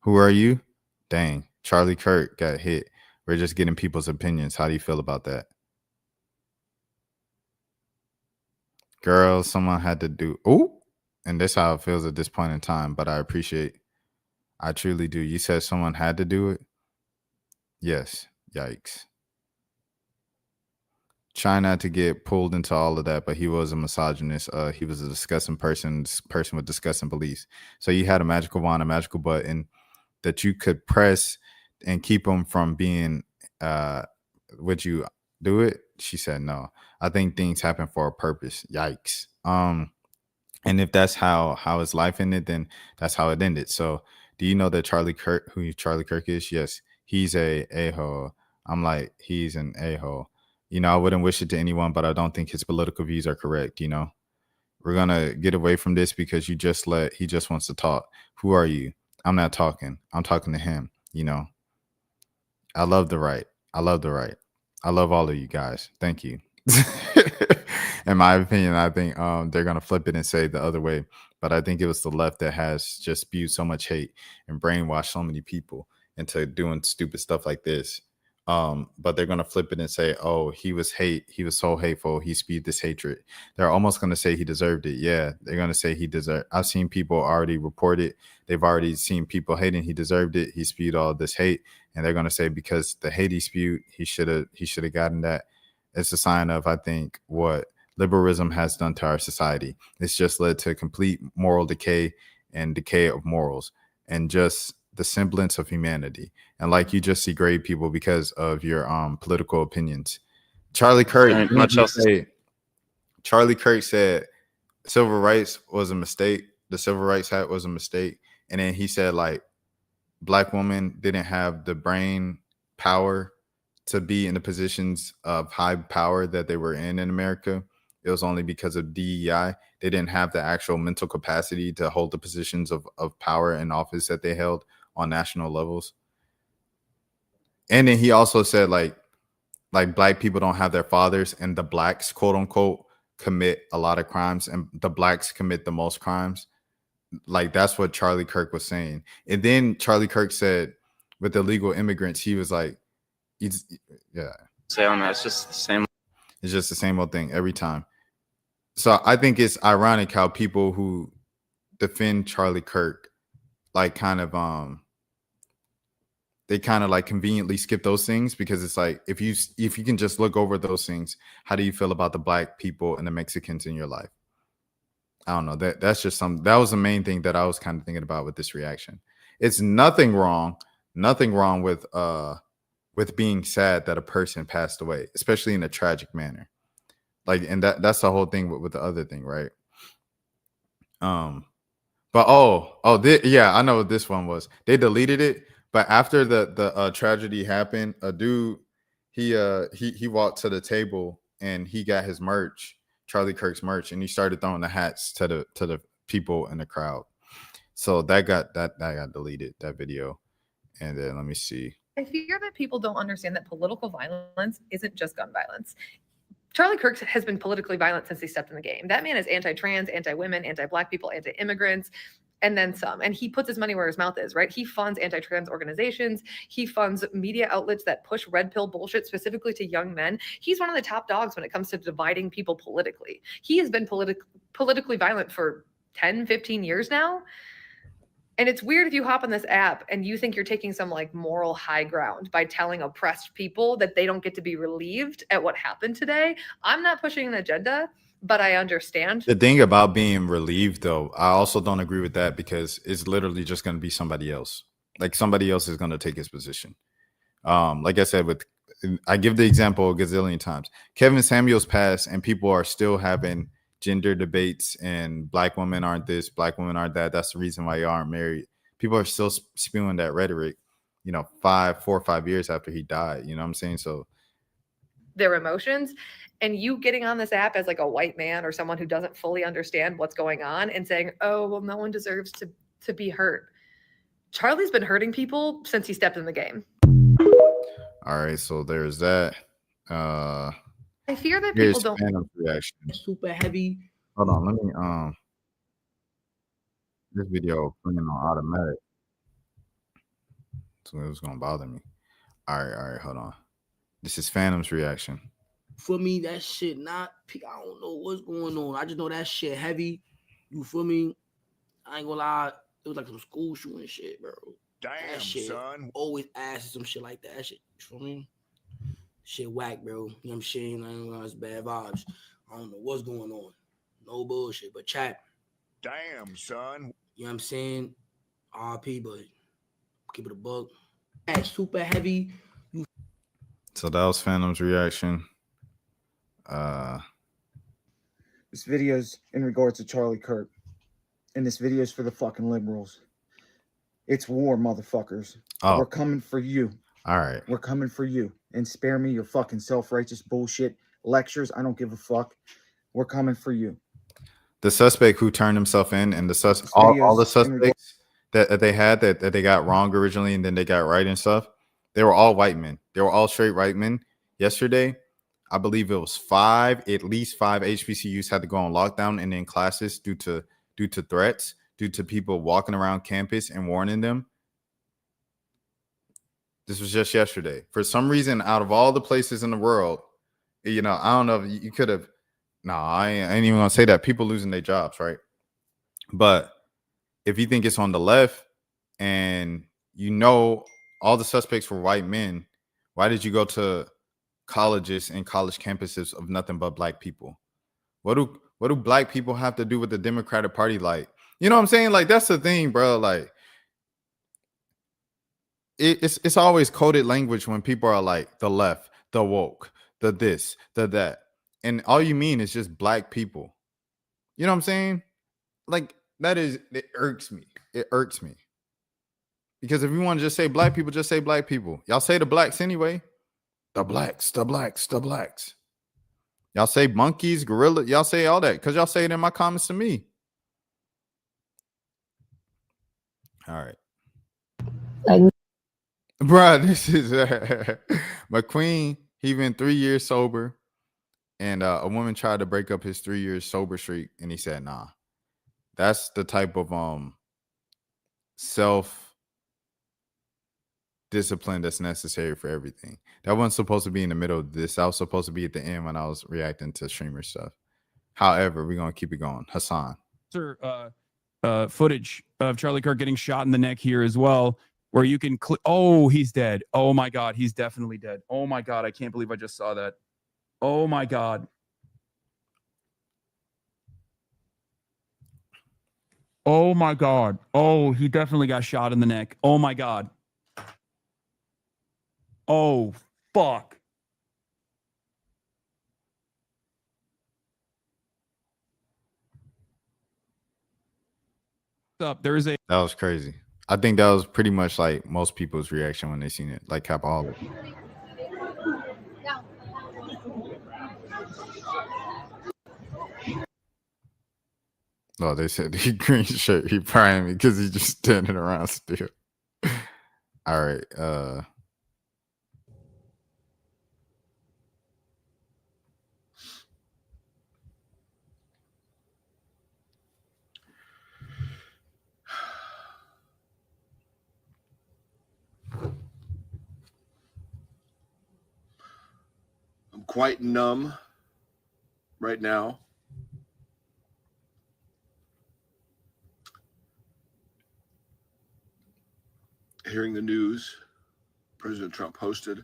Who are you? Dang, Charlie Kirk got hit. We're just getting people's opinions. How do you feel about that? Girl, someone had to do. Oh, and that's how it feels at this point in time. But I truly do. You said someone had to do it? Yes. Yikes. Try not to get pulled into all of that, but he was a misogynist. He was a disgusting person with disgusting beliefs. So you had a magical wand, a magical button that you could press and keep him from being, would you do it? She said, no. I think things happen for a purpose. Yikes. And if that's how his life ended, then that's how it ended. So do you know that Charlie Kirk, who Charlie Kirk is? Yes, he's a-hole. I'm like, he's an a-hole. You know, I wouldn't wish it to anyone, but I don't think his political views are correct. You know, we're going to get away from this because he just wants to talk. Who are you? I'm not talking. I'm talking to him. You know, I love the right. I love the right. I love all of you guys. Thank you. In my opinion, I think they're going to flip it and say the other way. But I think it was the left that has just spewed so much hate and brainwashed so many people into doing stupid stuff like this. But they're going to flip it and say, oh, he was so hateful. He spewed this hatred. They're almost going to say he deserved it. Yeah, they're going to say he deserved. I've seen people already report it. They've already seen people hating. He deserved it. He spewed all this hate. And they're going to say because the hate he spewed, he should have gotten that. It's a sign of, I think, what liberalism has done to our society. It's just led to complete moral decay and decay of morals and just the semblance of humanity. And like you just degrade people because of your political opinions. Charlie Kirk, Charlie Kirk said civil rights was a mistake. The Civil Rights Act was a mistake. And then he said like Black women didn't have the brain power to be in the positions of high power that they were in America. It was only because of DEI. They didn't have the actual mental capacity to hold the positions of power and office that they held on national levels. And then he also said like Black people don't have their fathers, and the Blacks, quote unquote, commit a lot of crimes, and the Blacks commit the most crimes. Like that's what Charlie Kirk was saying. And then Charlie Kirk said with illegal immigrants, he was like, yeah. It's just the same. It's just the same old thing every time. So I think it's ironic how people who defend Charlie Kirk, like kind of they kind of like conveniently skip those things, because it's like if you can just look over those things, how do you feel about the Black people and the Mexicans in your life? I don't know. That's just that was the main thing that I was kind of thinking about with this reaction. It's nothing wrong with being sad that a person passed away, especially in a tragic manner. Like, and that's the whole thing with the other thing, right? But yeah, I know what this one was. They deleted it, but after the tragedy happened, a dude he walked to the table and he got his merch, Charlie Kirk's merch, and he started throwing the hats to the people in the crowd. So that got deleted, that video. And then let me see. I fear that people don't understand that political violence isn't just gun violence. Charlie Kirk has been politically violent since he stepped in the game. That man is anti-trans, anti-women, anti-Black people, anti-immigrants, and then some. And he puts his money where his mouth is, right? He funds anti-trans organizations. He funds media outlets that push red pill bullshit specifically to young men. He's one of the top dogs when it comes to dividing people politically. He has been politically violent for 10, 15 years now. And it's weird if you hop on this app and you think you're taking some like moral high ground by telling oppressed people that they don't get to be relieved at what happened today. I'm not pushing an agenda, but I understand. The thing about being relieved, though, I also don't agree with that, because it's literally just going to be somebody else. Like somebody else is going to take his position. Like I said, I give the example a gazillion times. Kevin Samuels passed and people are still having gender debates and Black women aren't this, Black women aren't that. That's the reason why you aren't married. People are still spewing that rhetoric, 4 or 5 years after he died. You know what I'm saying? So their emotions, and you getting on this app as like a white man or someone who doesn't fully understand what's going on and saying, oh, well, no one deserves to be hurt. Charlie's been hurting people since he stepped in the game. All right. So there's that. I fear that people don't. Reaction. Super heavy. Hold on, let me this video playing on automatic. was gonna bother me. All right, hold on. This is Phantom's reaction. For me, that shit not. I don't know what's going on. I just know that shit heavy. You feel me? I ain't gonna lie. It was like some school shooting shit, bro. Damn, that shit, son. Always asking some shit like that. That shit, you feel me? Shit whack, bro. You know what I'm saying? I ain't gonna lie, it's bad vibes. I don't know what's going on. No bullshit, but chat. Damn, son. You know what I'm saying? RP, but keep it a buck. That's super heavy. So that was Phantom's reaction. This video's in regards to Charlie Kirk. And this video's for the fucking liberals. It's war, motherfuckers. Oh. We're coming for you. All right. We're coming for you. And spare me your fucking self-righteous bullshit lectures. I don't give a fuck. We're coming for you. The suspect who turned himself in, and all the suspects that they had that they got wrong originally and then they got right and stuff, they were all white men. They were all straight white men. Yesterday, I believe it was at least five HBCUs had to go on lockdown and in classes due to threats, due to people walking around campus and warning them. This was just yesterday. For some reason, out of all the places in the world, I don't know if you could have. No, I ain't even gonna say that. People losing their jobs, right? But if you think it's on the left and all the suspects were white men, why did you go to colleges and college campuses of nothing but black people? What do black people have to do with the Democratic Party? Like, you know what I'm saying? Like, that's the thing, bro. Like, it's always coded language when people are like the left, the woke, the this, the that. And all you mean is just black people. You know what I'm saying? Like, it irks me. It irks me. Because if you want to just say black people, just say black people. Y'all say the blacks anyway. The blacks. Y'all say monkeys, gorilla. Y'all say all that because y'all say it in my comments to me. All right. Bruh, this is McQueen. He been 3 years sober. And a woman tried to break up his 3 years sober streak, and he said, "Nah." That's the type of self discipline that's necessary for everything. That wasn't supposed to be in the middle of this. That was supposed to be at the end when I was reacting to streamer stuff. However, we're gonna keep it going. Hassan. Footage of Charlie Kirk getting shot in the neck here as well, where you can oh, he's dead. Oh my God, he's definitely dead. Oh my God, I can't believe I just saw that. Oh my God. Oh my God. Oh, he definitely got shot in the neck. Oh my God. Oh, fuck. Up. There is a. That was crazy. I think that was pretty much like most people's reaction when they seen it, like Capaholic. No, they said he green shirt. He prying me because he's just standing around still. All right. I'm quite numb right now. Hearing the news, President Trump posted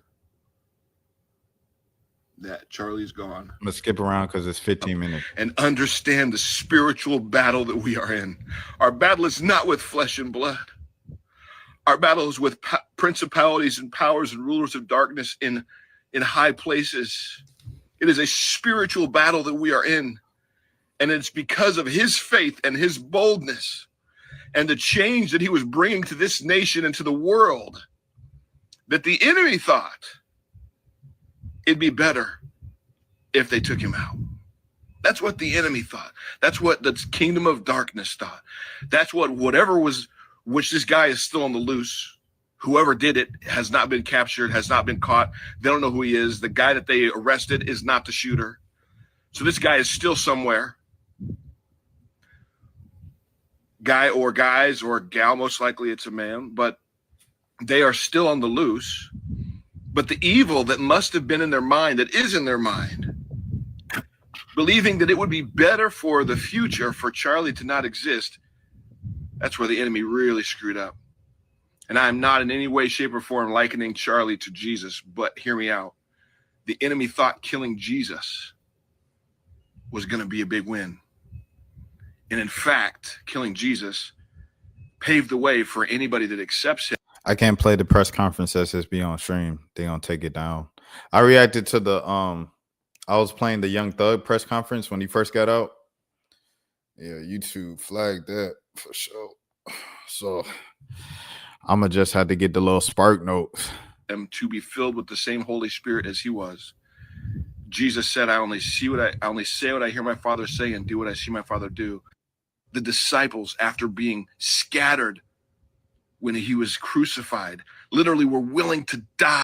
that Charlie's gone. I'm gonna skip around because it's 15 minutes. And understand the spiritual battle that we are in. Our battle is not with flesh and blood. Our battle is with principalities and powers and rulers of darkness in high places. It is a spiritual battle that we are in. And it's because of his faith and his boldness and the change that he was bringing to this nation and to the world that the enemy thought it'd be better if they took him out. That's what the enemy thought. That's what the kingdom of darkness thought. That's whatever was, which this guy is still on the loose. Whoever did it has not been captured, has not been caught. They don't know who he is. The guy that they arrested is not the shooter. So this guy is still somewhere. Guy or guys or gal, most likely it's a man, but they are still on the loose. But the evil that must have been in their mind, that is in their mind, believing that it would be better for the future for Charlie to not exist, that's where the enemy really screwed up. And I am not in any way, shape, or form likening Charlie to Jesus, but hear me out. The enemy thought killing Jesus was going to be a big win. And in fact, killing Jesus paved the way for anybody that accepts him. I can't play the press conference SSB on stream. They gonna take it down. I reacted to the I was playing the Young Thug press conference when he first got out. Yeah, YouTube flagged that for sure. So I'ma just have to get the little spark notes. To be filled with the same Holy Spirit as he was. Jesus said, I only say what I hear my Father say and do what I see my Father do. The disciples, after being scattered when he was crucified, literally were willing to die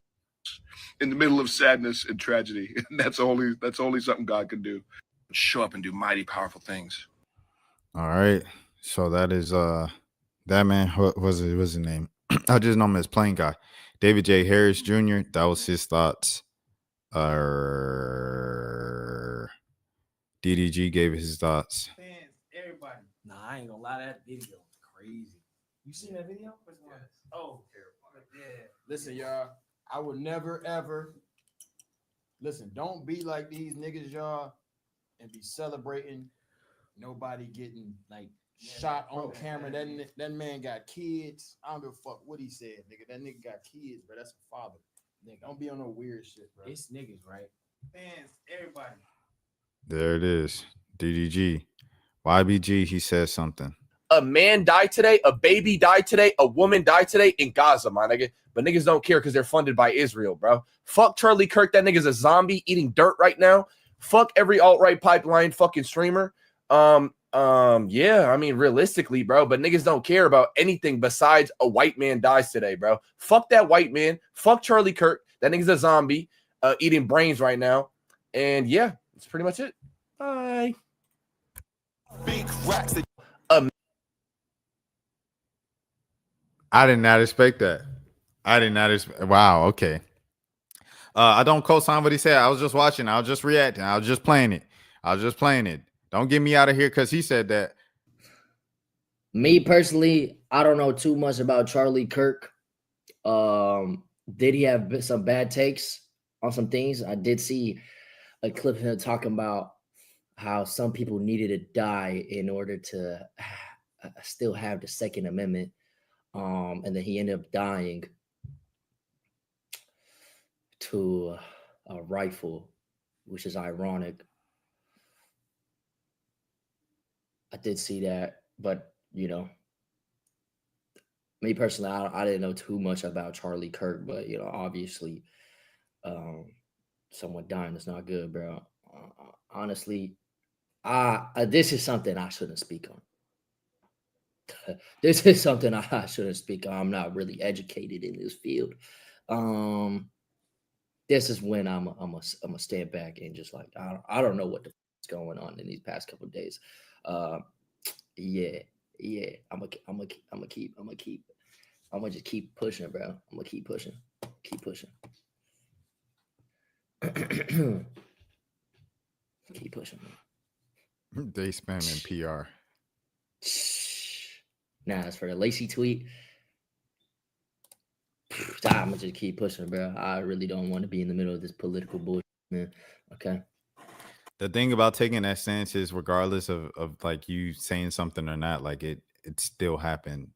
in the middle of sadness and tragedy. And that's only something God can do. Show up and do mighty powerful things. All right. So that is that man, what was his name? I just know him as Plain Guy. David J. Harris Jr. That was his thoughts. DDG gave his thoughts. Fans, everybody. Nah, I ain't gonna lie, that video was crazy. You seen that video? Yes. Oh, yeah. Listen, y'all, I would never ever listen. Don't be like these niggas, y'all, and be celebrating nobody getting like shot on camera. That man got kids. I don't give a fuck what he said, nigga. That nigga got kids, bro. That's a father. Nigga, don't be on no weird shit, bro. It's niggas, right? Fans, everybody. There it is. DDG. YBG, he says something. A man died today, a baby died today, a woman died today in Gaza, my nigga. But niggas don't care because they're funded by Israel, bro. Fuck Charlie Kirk. That nigga's a zombie eating dirt right now. Fuck every alt-right pipeline fucking streamer. Yeah, I mean, realistically, bro, but niggas don't care about anything besides a white man dies today, bro. Fuck that white man. Fuck Charlie Kirk. That nigga's a zombie eating brains right now. And yeah, that's pretty much it. Bye. Big racks. I did not expect that. I did not expect. Wow. Okay. I don't co-sign what he said. I was just watching. I was just reacting. I was just playing it. Don't get me out of here because he said that. Me personally, I don't know too much about Charlie Kirk. Did he have some bad takes on some things? I did see a clip of him talking about how some people needed to die in order to still have the Second Amendment. And then he ended up dying to a rifle, which is ironic. I did see that, but you know, me personally, I didn't know too much about Charlie Kirk, but you know, obviously, someone dying is not good, bro. Honestly, this is something I shouldn't speak on. This is something I shouldn't speak on. I'm not really educated in this field. This is when I'm a stand back and just like I don't know what the is going on in these past couple of days. Yeah. I'm gonna just keep pushing, bro. I'm gonna keep pushing. Keep pushing. They spamming PR. Nah, as for the Lacey tweet, I'm gonna just keep pushing, bro. I really don't want to be in the middle of this political bullshit, man. Okay. The thing about taking that stance is regardless of like you saying something or not, like it still happened.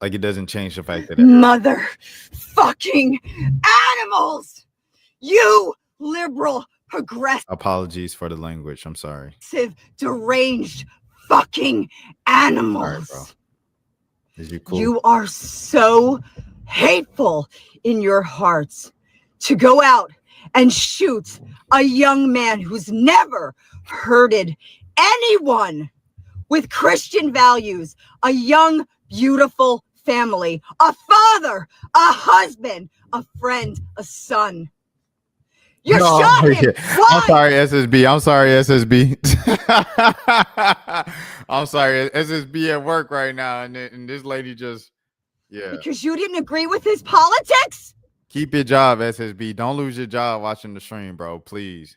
Like it doesn't change the fact that mother fucking animals, you liberal progressive apologies for the language. I'm sorry. Deranged fucking animals. All right, bro. Is you cool? You are so hateful in your hearts to go out and shoot a young man who's never hurted anyone with Christian values, a young, beautiful family, a father, a husband, a friend, a son. You shot him. Why? I'm sorry, SSB. I'm sorry, SSB at work right now, and this lady just Yeah. Because you didn't agree with his politics? Keep your job, SSB. Don't lose your job watching the stream, bro. Please.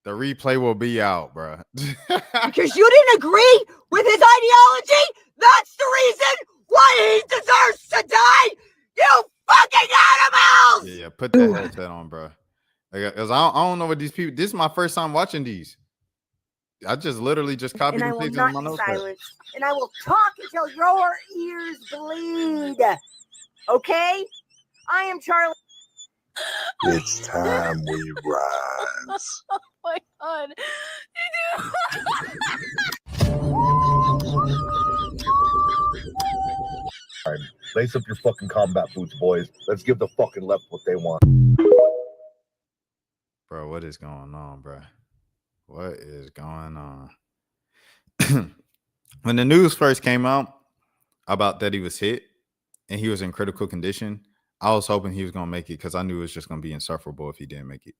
The replay will be out, bro. Because you didn't agree with his ideology? That's the reason why he deserves to die? You fucking animals! Yeah, put that headset on, bro. Because I don't know what these people. This is my first time watching these. I just literally just copied And I and will pasted not in my be notepad. silenced. And I will talk until your ears bleed. Okay? I am Charlie. It's time we rise. Oh my god. Lace up your fucking combat boots, boys. Let's give the fucking left what they want. Bro, what is going on, bro? What is going on? When the news first came out about that he was hit and he was in critical condition, I was hoping he was going to make it because I knew it was just going to be insufferable if he didn't make it.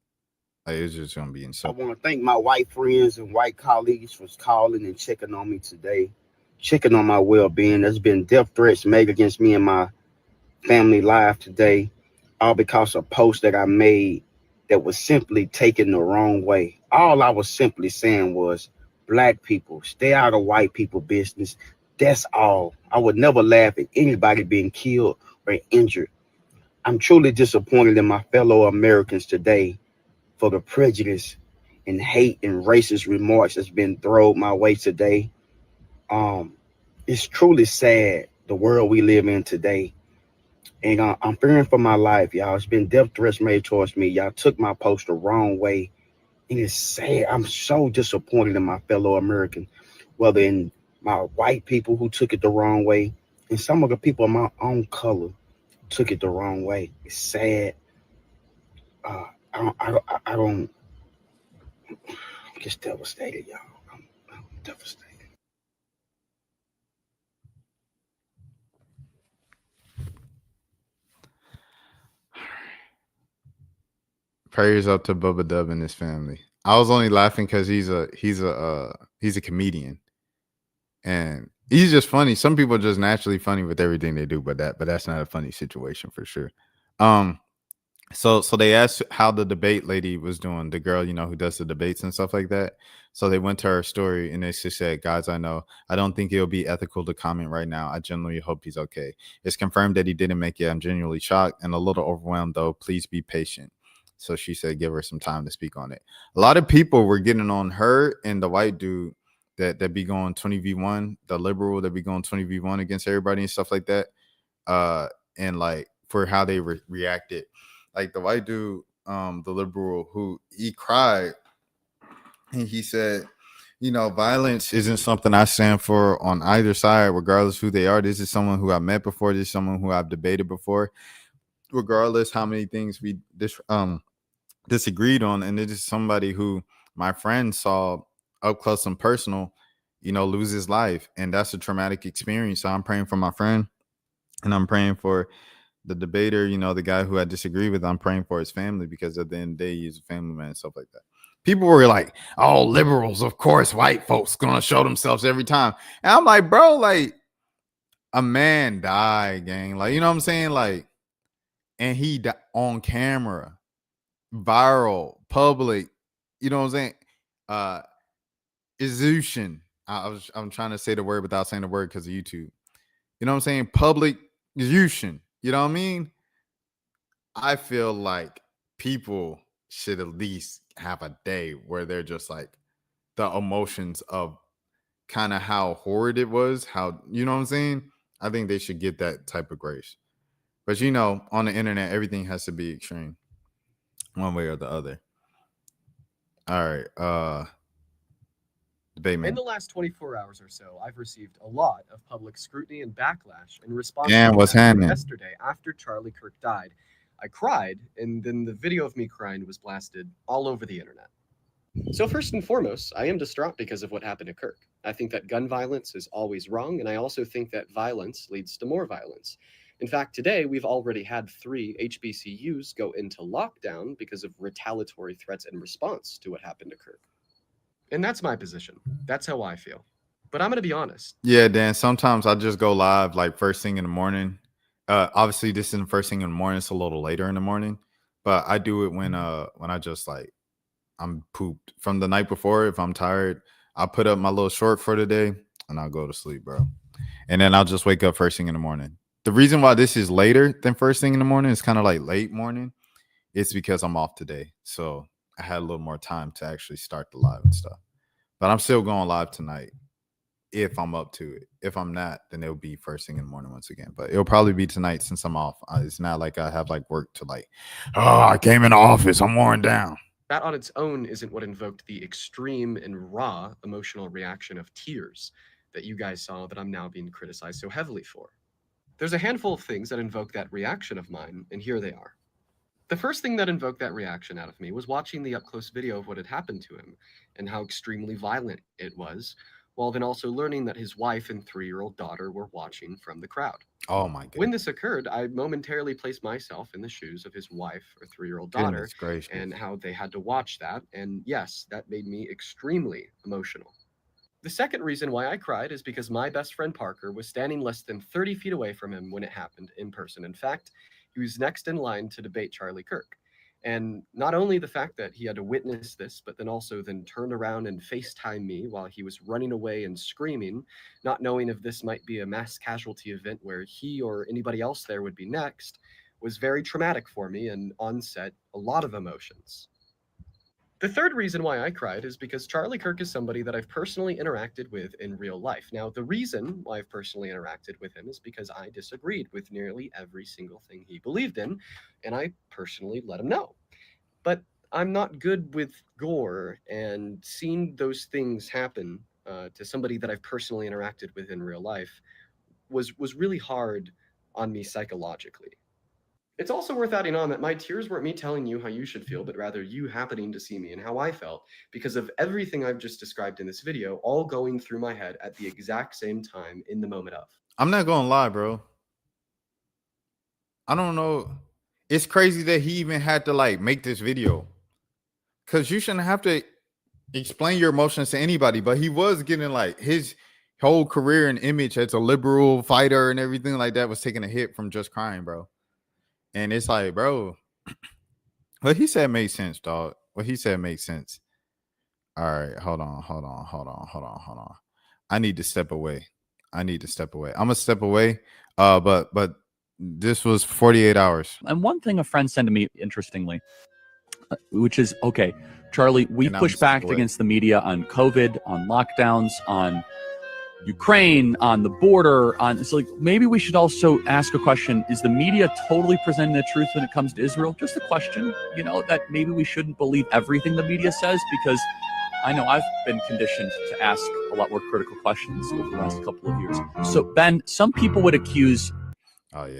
Like, it was just going to be I insufferable. want to thank my white friends and white colleagues for calling and checking on me today, checking on my well-being. There's been death threats made against me and my family live today, all because of posts that I made that was simply taken the wrong way. All I was simply saying was, black people, stay out of white people business. That's all. I would never laugh at anybody being killed or injured. I'm truly disappointed in my fellow Americans today for the prejudice and hate and racist remarks that's been thrown my way today. It's truly sad, the world we live in today. And I'm fearing for my life, y'all. It's been death threats made towards me. Y'all took my post the wrong way. And it's sad. I'm so disappointed in my fellow Americans, whether in my white people who took it the wrong way, and some of the people of my own color took it the wrong way. It's sad. I'm just devastated, y'all. I'm devastated. Prayers up to Bubba Dub and his family. I was only laughing because he's a comedian, and he's just funny. Some people are just naturally funny with everything they do, but that's not a funny situation for sure. So they asked how the debate lady was doing, the girl, who does the debates and stuff like that. So they went to her story and they just said, guys, I don't think it'll be ethical to comment right now. I genuinely hope he's okay. It's confirmed that he didn't make it. I'm genuinely shocked and a little overwhelmed though. Please be patient. So she said, give her some time to speak on it. A lot of people were getting on her and the white dude that be going 20v1, the liberal that be going 20v1 against everybody and stuff like that. And like for how they reacted. Like the white dude, the liberal, who he cried and he said, violence isn't something I stand for on either side, regardless who they are. This is someone who I've met before. This is someone who I've debated before, regardless how many things we disagreed on. And it is somebody who my friend saw up close and personal, lose his life. And that's a traumatic experience. So I'm praying for my friend and I'm praying for the debater, the guy who I disagree with. I'm praying for his family because at the end of the day, he's a family man and stuff like that. People were like, oh, liberals, of course, white folks gonna show themselves every time. And I'm like, bro, like a man died, gang. Like, you know what I'm saying? Like, and he died on camera, viral, public, you know what I'm saying? Execution. I'm trying to say the word without saying the word because of YouTube. You know what I'm saying? Public execution. You know what I mean? I feel like people should at least have a day where they're just like the emotions of kind of how horrid it was, how, you know what I'm saying? I think they should get that type of grace. But on the internet, everything has to be extreme one way or the other. All right. Debate man. In the last 24 hours or so, I've received a lot of public scrutiny and backlash in response Damn, to what's happening? Yesterday, after Charlie Kirk died, I cried, and then the video of me crying was blasted all over the internet. So first and foremost, I am distraught because of what happened to Kirk. I think that gun violence is always wrong, and I also think that violence leads to more violence. In fact, today, we've already had 3 HBCUs go into lockdown because of retaliatory threats in response to what happened to Kirk. And that's my position. That's how I feel. But I'm going to be honest. Yeah, Dan, sometimes I just go live like first thing in the morning Obviously this isn't first thing in the morning, it's a little later in the morning, but I do it when I just like I'm pooped from the night before. If I'm tired, I'll put up my little short for the day and I'll go to sleep, bro. And then I'll just wake up first thing in the morning. The reason why this is later than first thing in the morning, it's kind of like late morning, it's because I'm off today. So I had a little more time to actually start the live and stuff. But I'm still going live tonight if I'm up to it. If I'm not, then it'll be first thing in the morning once again. But it'll probably be tonight since I'm off. It's not like I have like work to like, oh, I came in the office, I'm worn down. That on its own isn't what invoked the extreme and raw emotional reaction of tears that you guys saw that I'm now being criticized so heavily for. There's a handful of things that invoke that reaction of mine, and here they are. The first thing that invoked that reaction out of me was watching the up-close video of what had happened to him and how extremely violent it was, while then also learning that his wife and 3-year-old daughter were watching from the crowd. Oh my God. When this occurred, I momentarily placed myself in the shoes of his wife or 3-year-old daughter and how they had to watch that. And yes, that made me extremely emotional. The second reason why I cried is because my best friend Parker was standing less than 30 feet away from him when it happened in person. In fact, he was next in line to debate Charlie Kirk. And not only the fact that he had to witness this, but then also then turn around and FaceTime me while he was running away and screaming, not knowing if this might be a mass casualty event where he or anybody else there would be next, was very traumatic for me and on set a lot of emotions. The third reason why I cried is because Charlie Kirk is somebody that I've personally interacted with in real life. Now, the reason why I've personally interacted with him is because I disagreed with nearly every single thing he believed in, and I personally let him know. But I'm not good with gore, and seeing those things happen to somebody that I've personally interacted with in real life was really hard on me psychologically. It's also worth adding on that my tears weren't me telling you how you should feel, but rather you happening to see me and how I felt because of everything I've just described in this video, all going through my head at the exact same time in the moment of. I'm not gonna lie, bro. I don't know. It's crazy that he even had to like make this video, because you shouldn't have to explain your emotions to anybody. But he was getting like his whole career and image as a liberal fighter and everything like that was taking a hit from just crying, bro. And it's like, bro, what he said made sense, dog. What he said makes sense. All right, hold on. I need to step away. I'm gonna step away. But this was 48 hours. And one thing a friend said to me, interestingly, which is, okay, Charlie, we push back against the media on COVID, on lockdowns, on Ukraine, on the border, on so like maybe we should also ask a question: is the media totally presenting the truth when it comes to Israel? Just a question, you know, that maybe we shouldn't believe everything the media says, because I know I've been conditioned to ask a lot more critical questions over the last couple of years. So Ben, some people would accuse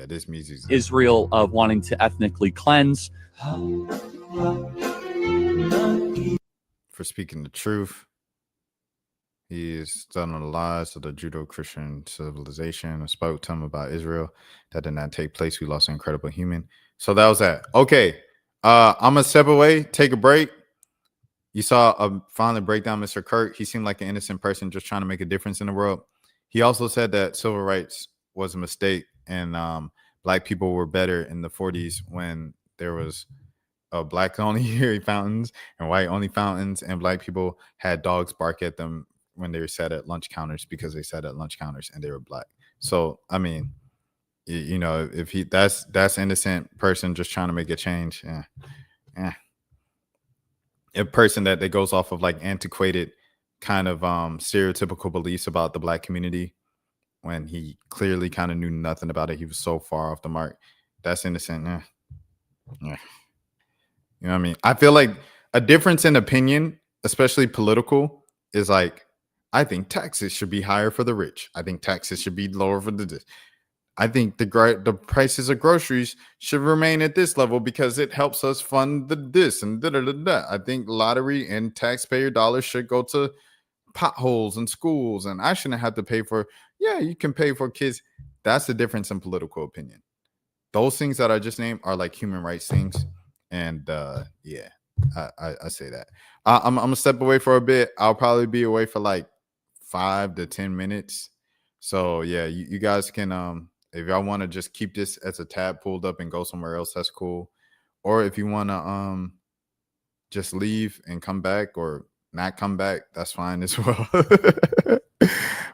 this music Israel of wanting to ethnically cleanse. For speaking the truth. He is telling the lies of the Judeo-Christian civilization. I spoke to him about Israel. That did not take place. We lost an incredible human. So that was that. Okay. I'm going to step away, take a break. You saw a finally breakdown, Mr. Kirk. He seemed like an innocent person just trying to make a difference in the world. He also said that civil rights was a mistake and black people were better in the 40s when there was black only fountains and white only fountains, and black people had dogs bark at them when they were sat at lunch counters because they sat at lunch counters and they were black. So, I mean, you know, if that's innocent person just trying to make a change. Yeah. A person that goes off of like antiquated kind of stereotypical beliefs about the black community when he clearly kind of knew nothing about it. He was so far off the mark. That's innocent. Yeah. You know what I mean? I feel like a difference in opinion, especially political, is like, I think taxes should be higher for the rich. I think taxes should be lower for the this. I think the prices of groceries should remain at this level because it helps us fund the this and da. I think lottery and taxpayer dollars should go to potholes in schools, and I shouldn't have to pay for. Yeah, you can pay for kids. That's the difference in political opinion. Those things that I just named are like human rights things, and yeah, I say that. I'm gonna step away for a bit. I'll probably be away for like 5 to 10 minutes. So yeah, you guys can If y'all want to just keep this as a tab pulled up and go somewhere else, that's cool. Or if you want to just leave and come back or not come back, that's fine as well.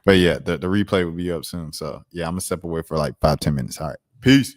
But yeah, the replay will be up soon. So yeah, I'm gonna step away for like 5-10 minutes. All right, peace.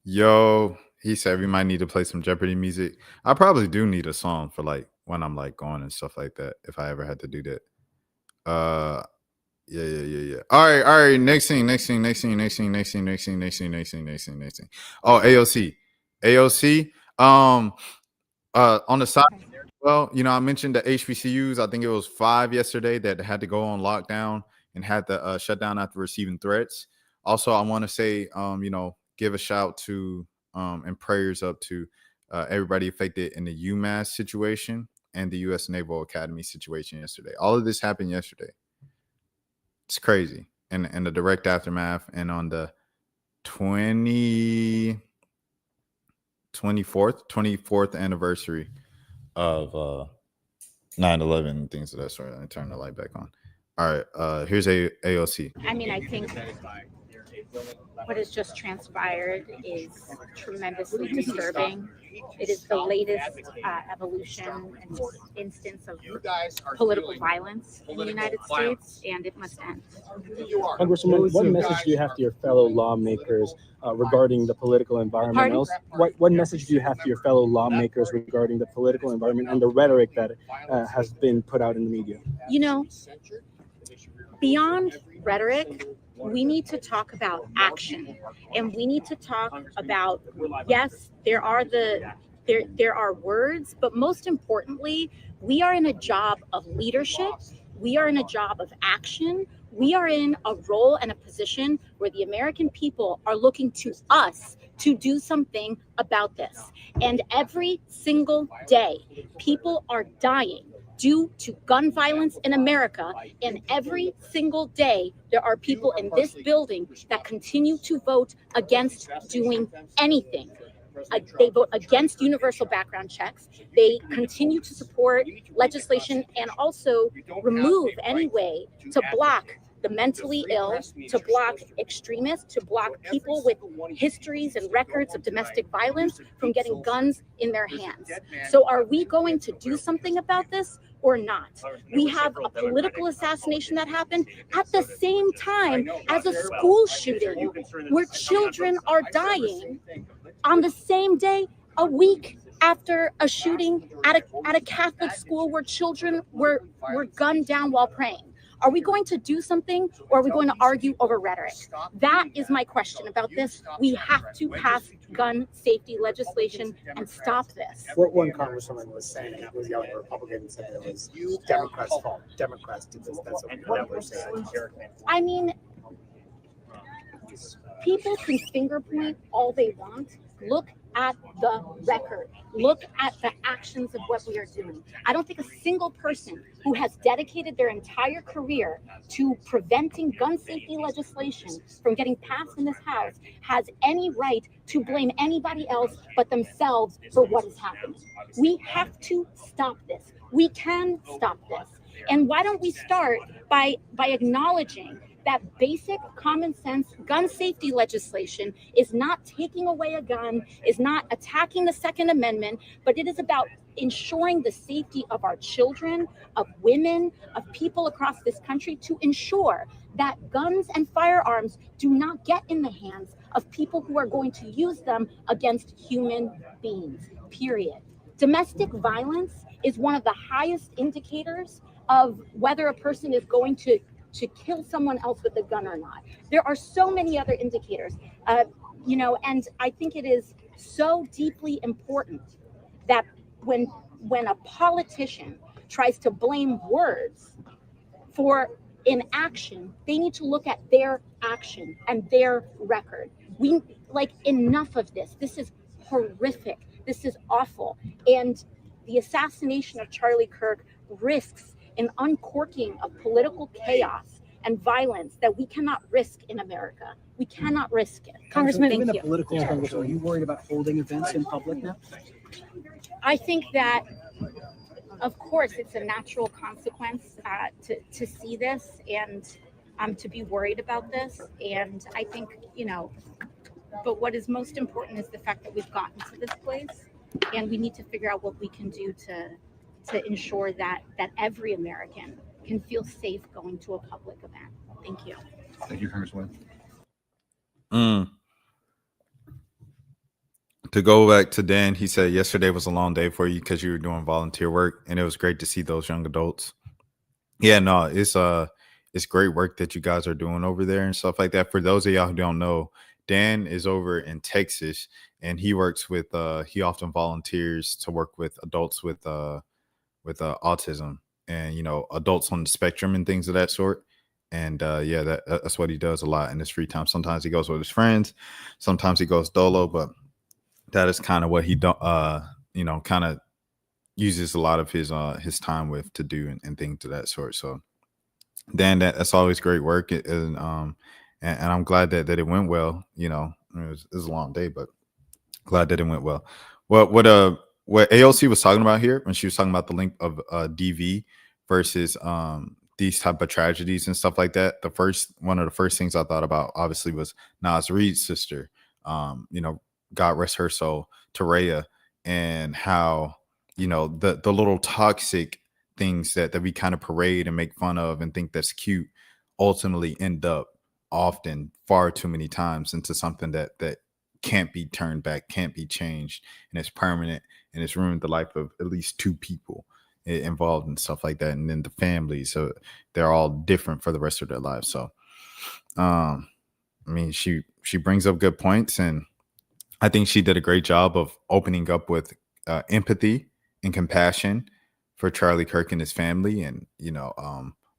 Yo, he said we might need to play some Jeopardy music. I probably do need a song for like when I'm like going and stuff like that. If I ever had to do that. Yeah. All right. Next thing. Oh, AOC. On the side, well, you know, I mentioned the HBCUs. I think it was 5 yesterday that had to go on lockdown and had to shut down after receiving threats. Also, I want to say, you know, give a shout to and prayers up to everybody affected in the UMass situation and the U.S. Naval Academy situation yesterday. All of this happened yesterday. It's crazy. And the direct aftermath. And on the 24th anniversary of 9/11, things of that sort. Let me turn the light back on. All right, here's AOC. I mean, I think what has just transpired is tremendously disturbing. It is the latest evolution and instance of political violence in the United States, and it must end. Congresswoman, what message do you have to your fellow lawmakers regarding the political environment? What message do you have to your fellow lawmakers regarding the political environment and the rhetoric that has been put out in the media? You know, beyond rhetoric, we need to talk about action, and we need to talk about, yes, there are words, but most importantly, we are in a job of leadership. We are in a job of action. We are in a role and a position where the American people are looking to us to do something about this. And every single day, people are dying due to gun violence in America, and every single day there are people in this building that continue to vote against doing anything. They vote against universal background checks. They continue to support legislation and also remove any way to block the mentally ill, to block extremists, to block people with histories and records of domestic violence from getting guns in their hands. So are we going to do something about this or not? We have a political assassination that happened at the same time as a school shooting where children are dying on the same day, a week after a shooting at a Catholic school where children were gunned down while praying. Are we going to do something, or are we going to argue over rhetoric? That is my question about this. We have to pass gun safety legislation and stop this. What one congresswoman was saying, was yelling at Republicans, said it was Democrats' fault. Democrats did this. That's what we're saying. I mean, people can finger point all they want. Look at the record. Look at the actions of what we are doing. I don't think a single person who has dedicated their entire career to preventing gun safety legislation from getting passed in this House has any right to blame anybody else but themselves for what is happening. We have to stop this. We can stop this. And why don't we start by acknowledging that basic common sense gun safety legislation is not taking away a gun, is not attacking the Second Amendment, but it is about ensuring the safety of our children, of women, of people across this country, to ensure that guns and firearms do not get in the hands of people who are going to use them against human beings, period. Domestic violence is one of the highest indicators of whether a person is going to kill someone else with a gun or not. There are so many other indicators, and I think it is so deeply important that when a politician tries to blame words for inaction, they need to look at their action and their record. Enough of this. This is horrific. This is awful. And the assassination of Charlie Kirk risks an uncorking of political chaos and violence that we cannot risk in America. We cannot risk it. Congressman, Thank given you. the political temperature, are you worried about holding events in public now? I think that, of course, it's a natural consequence to see this and to be worried about this. And I think, but what is most important is the fact that we've gotten to this place, and we need to figure out what we can do to ensure that every American can feel safe going to a public event. Thank you. Thank you, Congresswoman. to go back to Dan, he said yesterday was a long day for you because you were doing volunteer work, and it was great to see those young adults. Yeah, no, it's great work that you guys are doing over there and stuff like that. For those of y'all who don't know, Dan is over in Texas, and he works with he often volunteers to work with adults with autism and, you know, adults on the spectrum and things of that sort. And yeah, that's what he does a lot in his free time. Sometimes he goes with his friends, sometimes he goes dolo, but that is kind of what he you know, kind of uses a lot of his time with to do and things of that sort. So Dan, that's always great work, and I'm glad that it went well. You know, it was a long day, but glad that it went well. What AOC was talking about here when she was talking about the link of DV versus these type of tragedies and stuff like that. One of the first things I thought about obviously was Nas Reed's sister. You know, God rest her soul, Taraya, and how, you know, the little toxic things that we kind of parade and make fun of and think that's cute ultimately end up often far too many times into something that can't be turned back, can't be changed, and it's permanent, and it's ruined the life of at least two people involved and stuff like that, and then the family, so they're all different for the rest of their lives. So I mean, she brings up good points, and I think she did a great job of opening up with empathy and compassion for Charlie Kirk and his family, and, you know,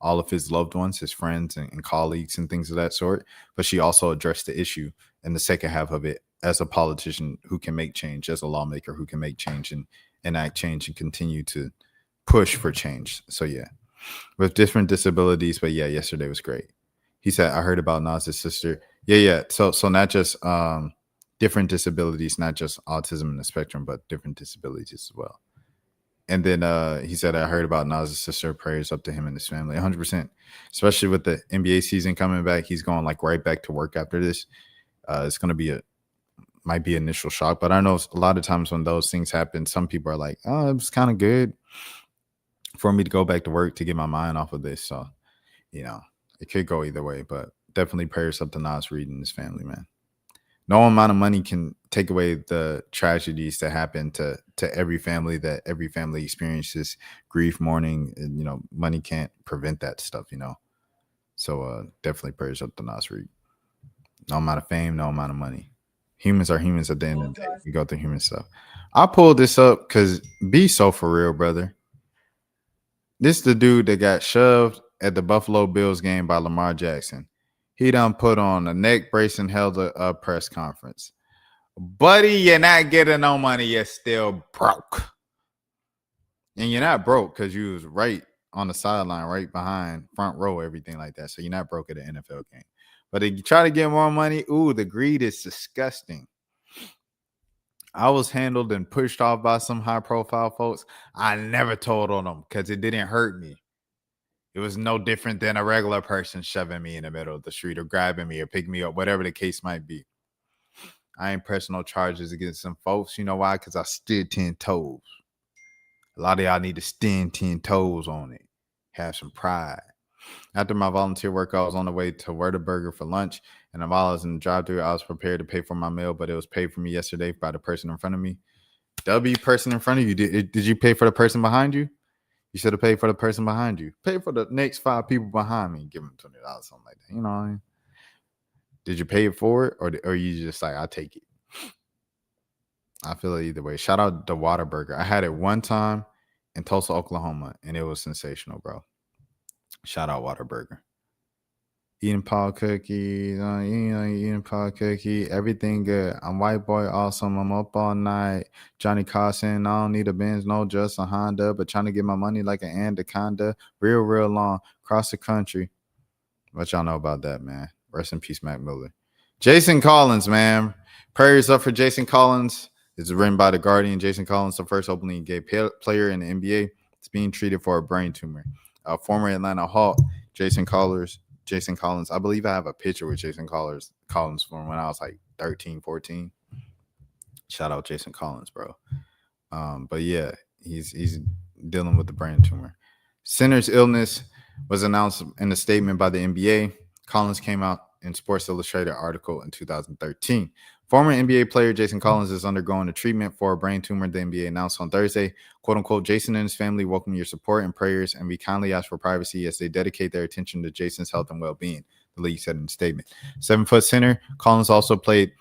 all of his loved ones, his friends and colleagues and things of that sort. But she also addressed the issue in the second half of it as a politician who can make change, as a lawmaker who can make change and enact change and continue to push for change. So yeah, with different disabilities. But yeah, yesterday was great. He said, I heard about Nas's sister. Yeah. So not just different disabilities, not just autism in the spectrum, but different disabilities as well. And then he said, I heard about Nas's sister. Prayers up to him and his family. 100%. Especially with the NBA season coming back. He's going like right back to work after this. It's going to be might be initial shock. But I know a lot of times when those things happen, some people are like, oh, it was kind of good for me to go back to work to get my mind off of this. So, you know, it could go either way. But definitely prayers up to Nas Reed and his family, man. No amount of money can take away the tragedies that happen to every family, that every family experiences grief, mourning, and, you know, money can't prevent that stuff, you know. So definitely prayers up to Nas Reed. No amount of fame, no amount of money. Humans are humans at the end of the day. We go through human stuff. I pulled this up because be so for real, brother. This is the dude that got shoved at the Buffalo Bills game by Lamar Jackson. He done put on a neck brace and held a press conference. Buddy, you're not getting no money. You're still broke. And you're not broke because you was right on the sideline, right behind, front row, everything like that. So you're not broke at an NFL game. But if you try to get more money, ooh, the greed is disgusting. I was handled and pushed off by some high-profile folks. I never told on them because it didn't hurt me. It was no different than a regular person shoving me in the middle of the street or grabbing me or picking me up, whatever the case might be. I ain't pressing no charges against some folks. You know why? Because I stood 10 toes. A lot of y'all need to stand 10 toes on it. Have some pride. After my volunteer work, I was on the way to Whataburger for lunch. And while I was in the drive-thru, I was prepared to pay for my meal, but it was paid for me yesterday by the person in front of me. Person in front of you. Did you pay for the person behind you? You should have paid for the person behind you. Pay for the next 5 people behind me. Give them $20, something like that. You know what I mean? Did you pay for it, or you just like, I'll take it? I feel it either way. Shout out to Whataburger. I had it one time in Tulsa, Oklahoma, and it was sensational, bro. Shout out Whataburger. Eating pot cookies, eating pot cookie, everything good. I'm white boy, awesome. I'm up all night. Johnny Carson, I don't need a Benz, no, just a Honda, but trying to get my money like an anaconda, real long, across the country. What y'all know about that, man? Rest in peace, Mac Miller. Jason Collins, man. Prayers up for Jason Collins. It's written by The Guardian. Jason Collins, the first openly gay player in the NBA, is being treated for a brain tumor. Former Atlanta Hawk, Jason Collins. I believe I have a picture with Jason Collins from when I was like 13, 14. Shout out Jason Collins, bro. But yeah, he's dealing with the brain tumor. Center's illness was announced in a statement by the NBA. Collins came out in Sports Illustrated article in 2013. Former NBA player Jason Collins is undergoing a treatment for a brain tumor, the NBA announced on Thursday. "Quote unquote, Jason and his family welcome your support and prayers, and we kindly ask for privacy as they dedicate their attention to Jason's health and well-being," the league said in a statement. 7-foot center, Collins also played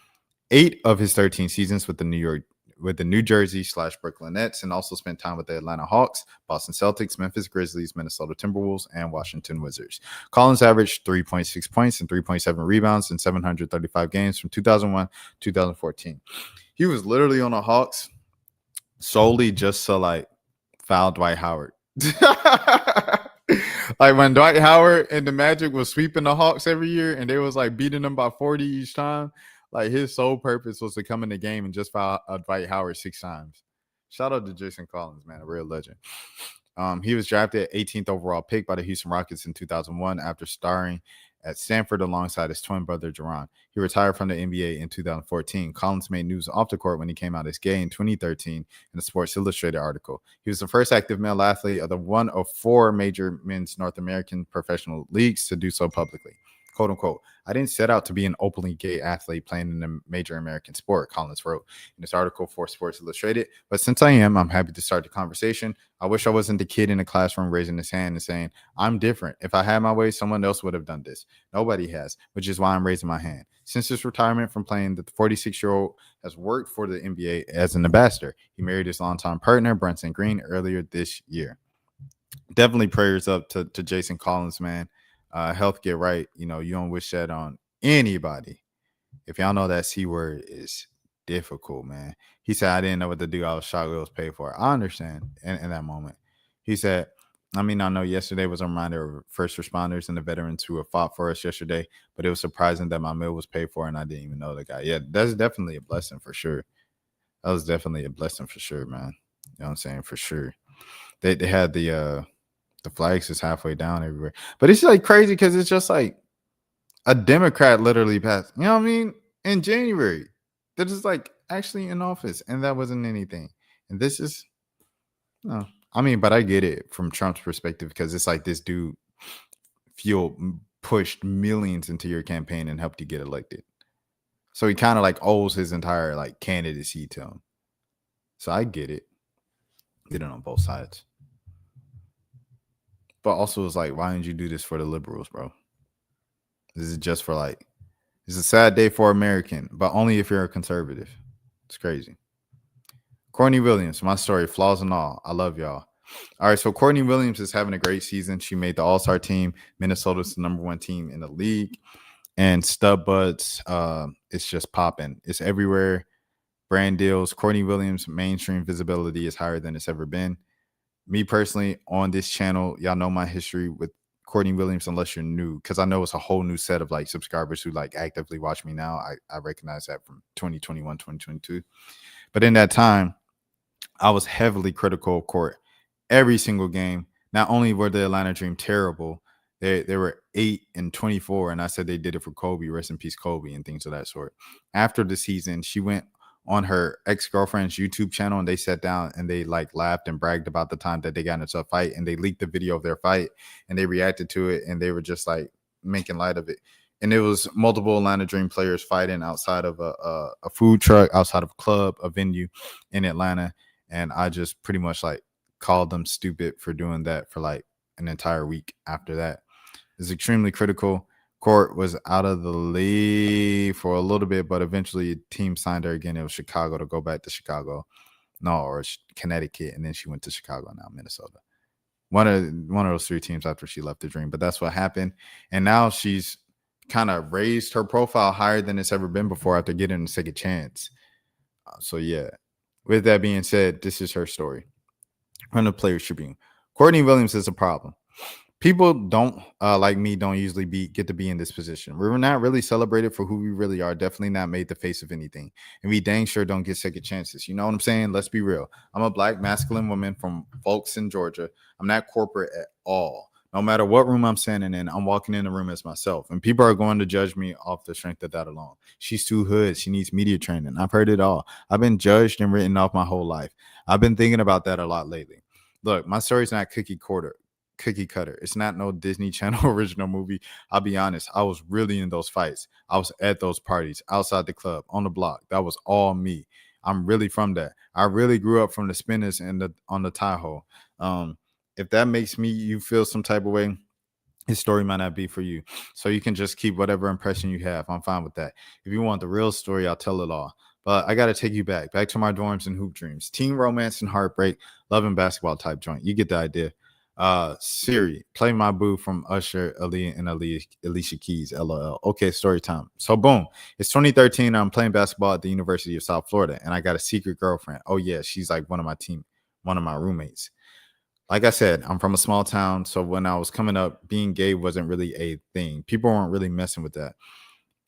8 of his 13 seasons with the New Jersey/Brooklyn Nets, and also spent time with the Atlanta Hawks, Boston Celtics, Memphis Grizzlies, Minnesota Timberwolves, and Washington Wizards. Collins averaged 3.6 points and 3.7 rebounds in 735 games from 2001 to 2014. He was literally on the Hawks solely just to like foul Dwight Howard. Like when Dwight Howard and the Magic was sweeping the Hawks every year and they was like beating them by 40 each time, like his sole purpose was to come in the game and just foul Dwight Howard 6 times. Shout out to Jason Collins, man, a real legend. He was drafted 18th overall pick by the Houston Rockets in 2001 after starring at Stanford alongside his twin brother, Jerron. He retired from the NBA in 2014. Collins made news off the court when he came out as gay in 2013 in a Sports Illustrated article. He was the first active male athlete of the one of 4 major men's North American professional leagues to do so publicly. "Quote unquote, I didn't set out to be an openly gay athlete playing in a major American sport," Collins wrote in this article for Sports Illustrated. "But since I am, I'm happy to start the conversation. I wish I wasn't the kid in the classroom raising his hand and saying, I'm different. If I had my way, someone else would have done this. Nobody has, which is why I'm raising my hand. Since his retirement from playing, the 46-year-old has worked for the NBA as an ambassador. He married his longtime partner, Brunson Green, earlier this year." Definitely prayers up to Jason Collins, man. Health get right. You know, you don't wish that on anybody. If y'all know that C word is difficult, man. He said, "I didn't know what to do. I was shocked it was paid for." I understand in that moment. He said, I know yesterday was a reminder of first responders and the veterans who have fought for us yesterday, but it was surprising that my meal was paid for and I didn't even know the guy. Yeah, that's definitely a blessing for sure. That was definitely a blessing for sure, man. You know what I'm saying? For sure. They had the flags is halfway down everywhere. But it's like crazy because it's just like a Democrat literally passed, you know what I mean, in January. That is like actually in office, and that wasn't anything. And this is, no, but I get it from Trump's perspective because it's like this dude pushed millions into your campaign and helped you get elected. So he kind of like owes his entire like candidacy to him. So I get it. Get it on both sides. But also it's like, why didn't you do this for the liberals, bro? This is just for like, it's a sad day for American, but only if you're a conservative. It's crazy. Courtney Williams, my story, flaws and all. I love y'all. All right, so Courtney Williams is having a great season. She made the All-Star team. Minnesota's the #1 team in the league. And Stub Buds, it's just popping. It's everywhere. Brand deals. Courtney Williams' mainstream visibility is higher than it's ever been. Me personally, on this channel, y'all know my history with Courtney Williams, unless you're new, because I know it's a whole new set of like subscribers who like actively watch me now. I recognize that from 2021, 2022. But in that time, I was heavily critical of Court every single game. Not only were the Atlanta Dream terrible, they were 8-24, and I said they did it for Kobe, rest in peace Kobe, and things of that sort. After the season, she went on her ex-girlfriend's YouTube channel, and they sat down and they like laughed and bragged about the time that they got into a fight, and they leaked the video of their fight and they reacted to it, and they were just like making light of it. And it was multiple Atlanta Dream players fighting outside of a food truck, outside of a club, a venue in Atlanta. And I just pretty much like called them stupid for doing that for like an entire week after that. It's extremely critical. Court was out of the league for a little bit, but eventually a team signed her again. It was Chicago to go back to Chicago. No, or Connecticut, and then she went to Chicago, now Minnesota. One of those 3 teams after she left the Dream. But that's what happened. And now she's kind of raised her profile higher than it's ever been before after getting a second chance. So, yeah. With that being said, this is her story. From the Players Tribune. Courtney Williams is a problem. People don't like me don't usually get to be in this position. We're not really celebrated for who we really are. Definitely not made the face of anything. And we dang sure don't get second chances. You know what I'm saying? Let's be real. I'm a black masculine woman from Folkston, Georgia. I'm not corporate at all. No matter what room I'm standing in, I'm walking in the room as myself. And people are going to judge me off the strength of that alone. She's too hood. She needs media training. I've heard it all. I've been judged and written off my whole life. I've been thinking about that a lot lately. Look, my story's not cookie cookie cutter. It's not no Disney Channel original movie. I'll be honest. I was really in those fights. I was at those parties, outside the club, on the block. That was all me. I'm really from that. I really grew up from the spinners and on the Tahoe. If that makes you feel some type of way, his story might not be for you. So you can just keep whatever impression you have. I'm fine with that. If you want the real story, I'll tell it all. But I got to take you back to my dorms and hoop dreams. Teen romance and heartbreak, love and basketball type joint. You get the idea. Siri, play my boo from Usher, Aaliyah, and Alicia Keys, LOL. Okay, story time. So boom, it's 2013. I'm playing basketball at the University of South Florida, and I got a secret girlfriend. Oh yeah, she's like one of my roommates. Like I said, I'm from a small town, so when I was coming up, being gay wasn't really a thing. People weren't really messing with that.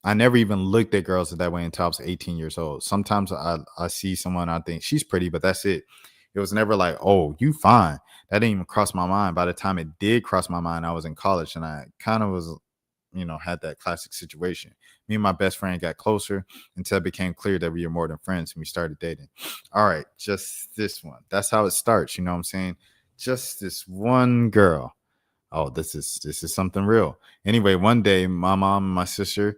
I never even looked at girls that way until I was 18 years old. Sometimes I see someone, I think she's pretty, but that's it. It was never like, oh, you fine. That didn't even cross my mind. By the time it did cross my mind, I was in college, and I kind of was, had that classic situation. Me and my best friend got closer until it became clear that we were more than friends, and we started dating. All right, just this one. That's how it starts. You know what I'm saying? Just this one girl. Oh, this is something real. Anyway, one day my mom and my sister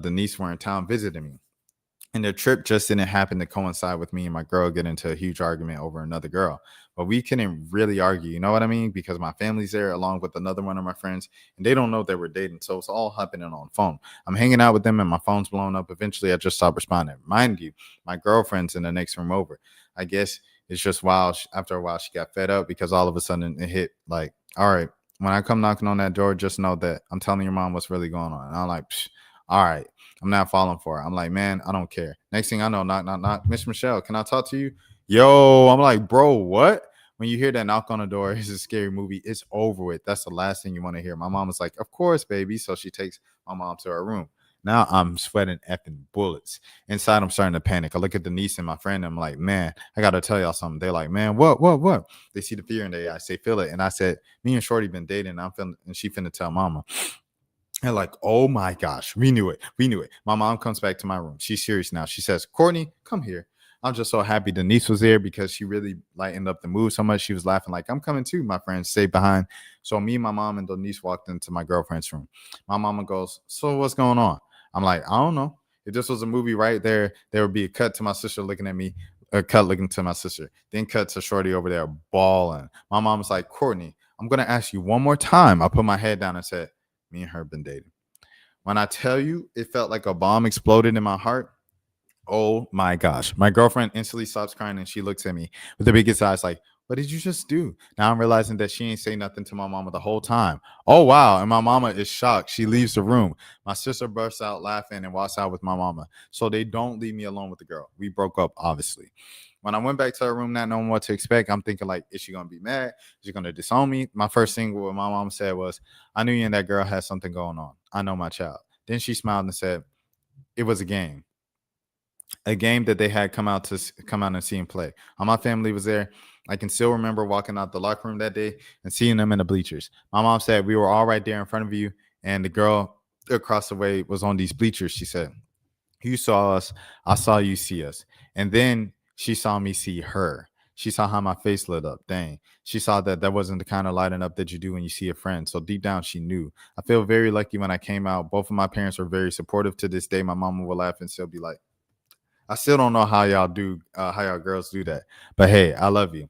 Denise were in town visiting me, and their trip just didn't happen to coincide with me and my girl getting into a huge argument over another girl. But we couldn't really argue, you know what I mean? Because my family's there along with another one of my friends, and they don't know that we're dating, so it's all happening on the phone. I'm hanging out with them and my phone's blowing up. Eventually I just stopped responding. Mind you, my girlfriend's in the next room over. I guess it's just after a while she got fed up, because all of a sudden it hit like, all right, when I come knocking on that door, just know that I'm telling your mom what's really going on. And I'm like, all right, I'm not falling for her. I'm like, man, I don't care. Next thing I know, knock, knock, knock. Miss Michelle, can I talk to you? Yo, I'm like, bro, what? When you hear that knock on the door, it's a scary movie. It's over with. That's the last thing you want to hear. My mom was like, of course, baby. So she takes my mom to her room. Now I'm sweating effing bullets. Inside, I'm starting to panic. I look at Denise and my friend. And I'm like, man, I got to tell y'all something. They're like, man, what? They see the fear in their eyes. They feel it. And I said, me and Shorty been dating. And she finna tell mama. And like, oh my gosh, we knew it. My mom comes back to my room. She's serious now. She says, Courtney, come here. I'm just so happy Denise was there, because she really lightened up the mood so much. She was laughing like, I'm coming too. My friends stayed behind. So me, my mom, and Denise walked into my girlfriend's room. My mama goes, so what's going on? I'm like, I don't know. If this was a movie right there, there would be a cut to my sister looking at me, a cut looking to my sister, then cut to Shorty over there bawling. My mom was like, Courtney, I'm going to ask you one more time. I put my head down and said, me and her been dating. When I tell you, it felt like a bomb exploded in my heart. Oh my gosh. My girlfriend instantly stops crying, and she looks at me with the biggest eyes like, what did you just do? Now I'm realizing that she ain't say nothing to my mama the whole time. Oh, wow. And my mama is shocked. She leaves the room. My sister bursts out laughing and walks out with my mama. So they don't leave me alone with the girl. We broke up, obviously. When I went back to her room, not knowing what to expect, I'm thinking like, is she going to be mad? Is she going to disown me? My first thing what my mom said was, I knew you and that girl had something going on. I know my child. Then she smiled and said, it was a game that they had come out and see him play. All my family was there. I can still remember walking out the locker room that day and seeing them in the bleachers. My mom said, we were all right there in front of you, and the girl across the way was on these bleachers. She said, you saw us. I saw you see us. And then she saw me see her. She saw how my face lit up. Dang. She saw that wasn't the kind of lighting up that you do when you see a friend. So deep down, she knew. I feel very lucky when I came out. Both of my parents were very supportive. To this day, my mama will laugh and still be like, I still don't know how y'all girls do that. But hey, I love you.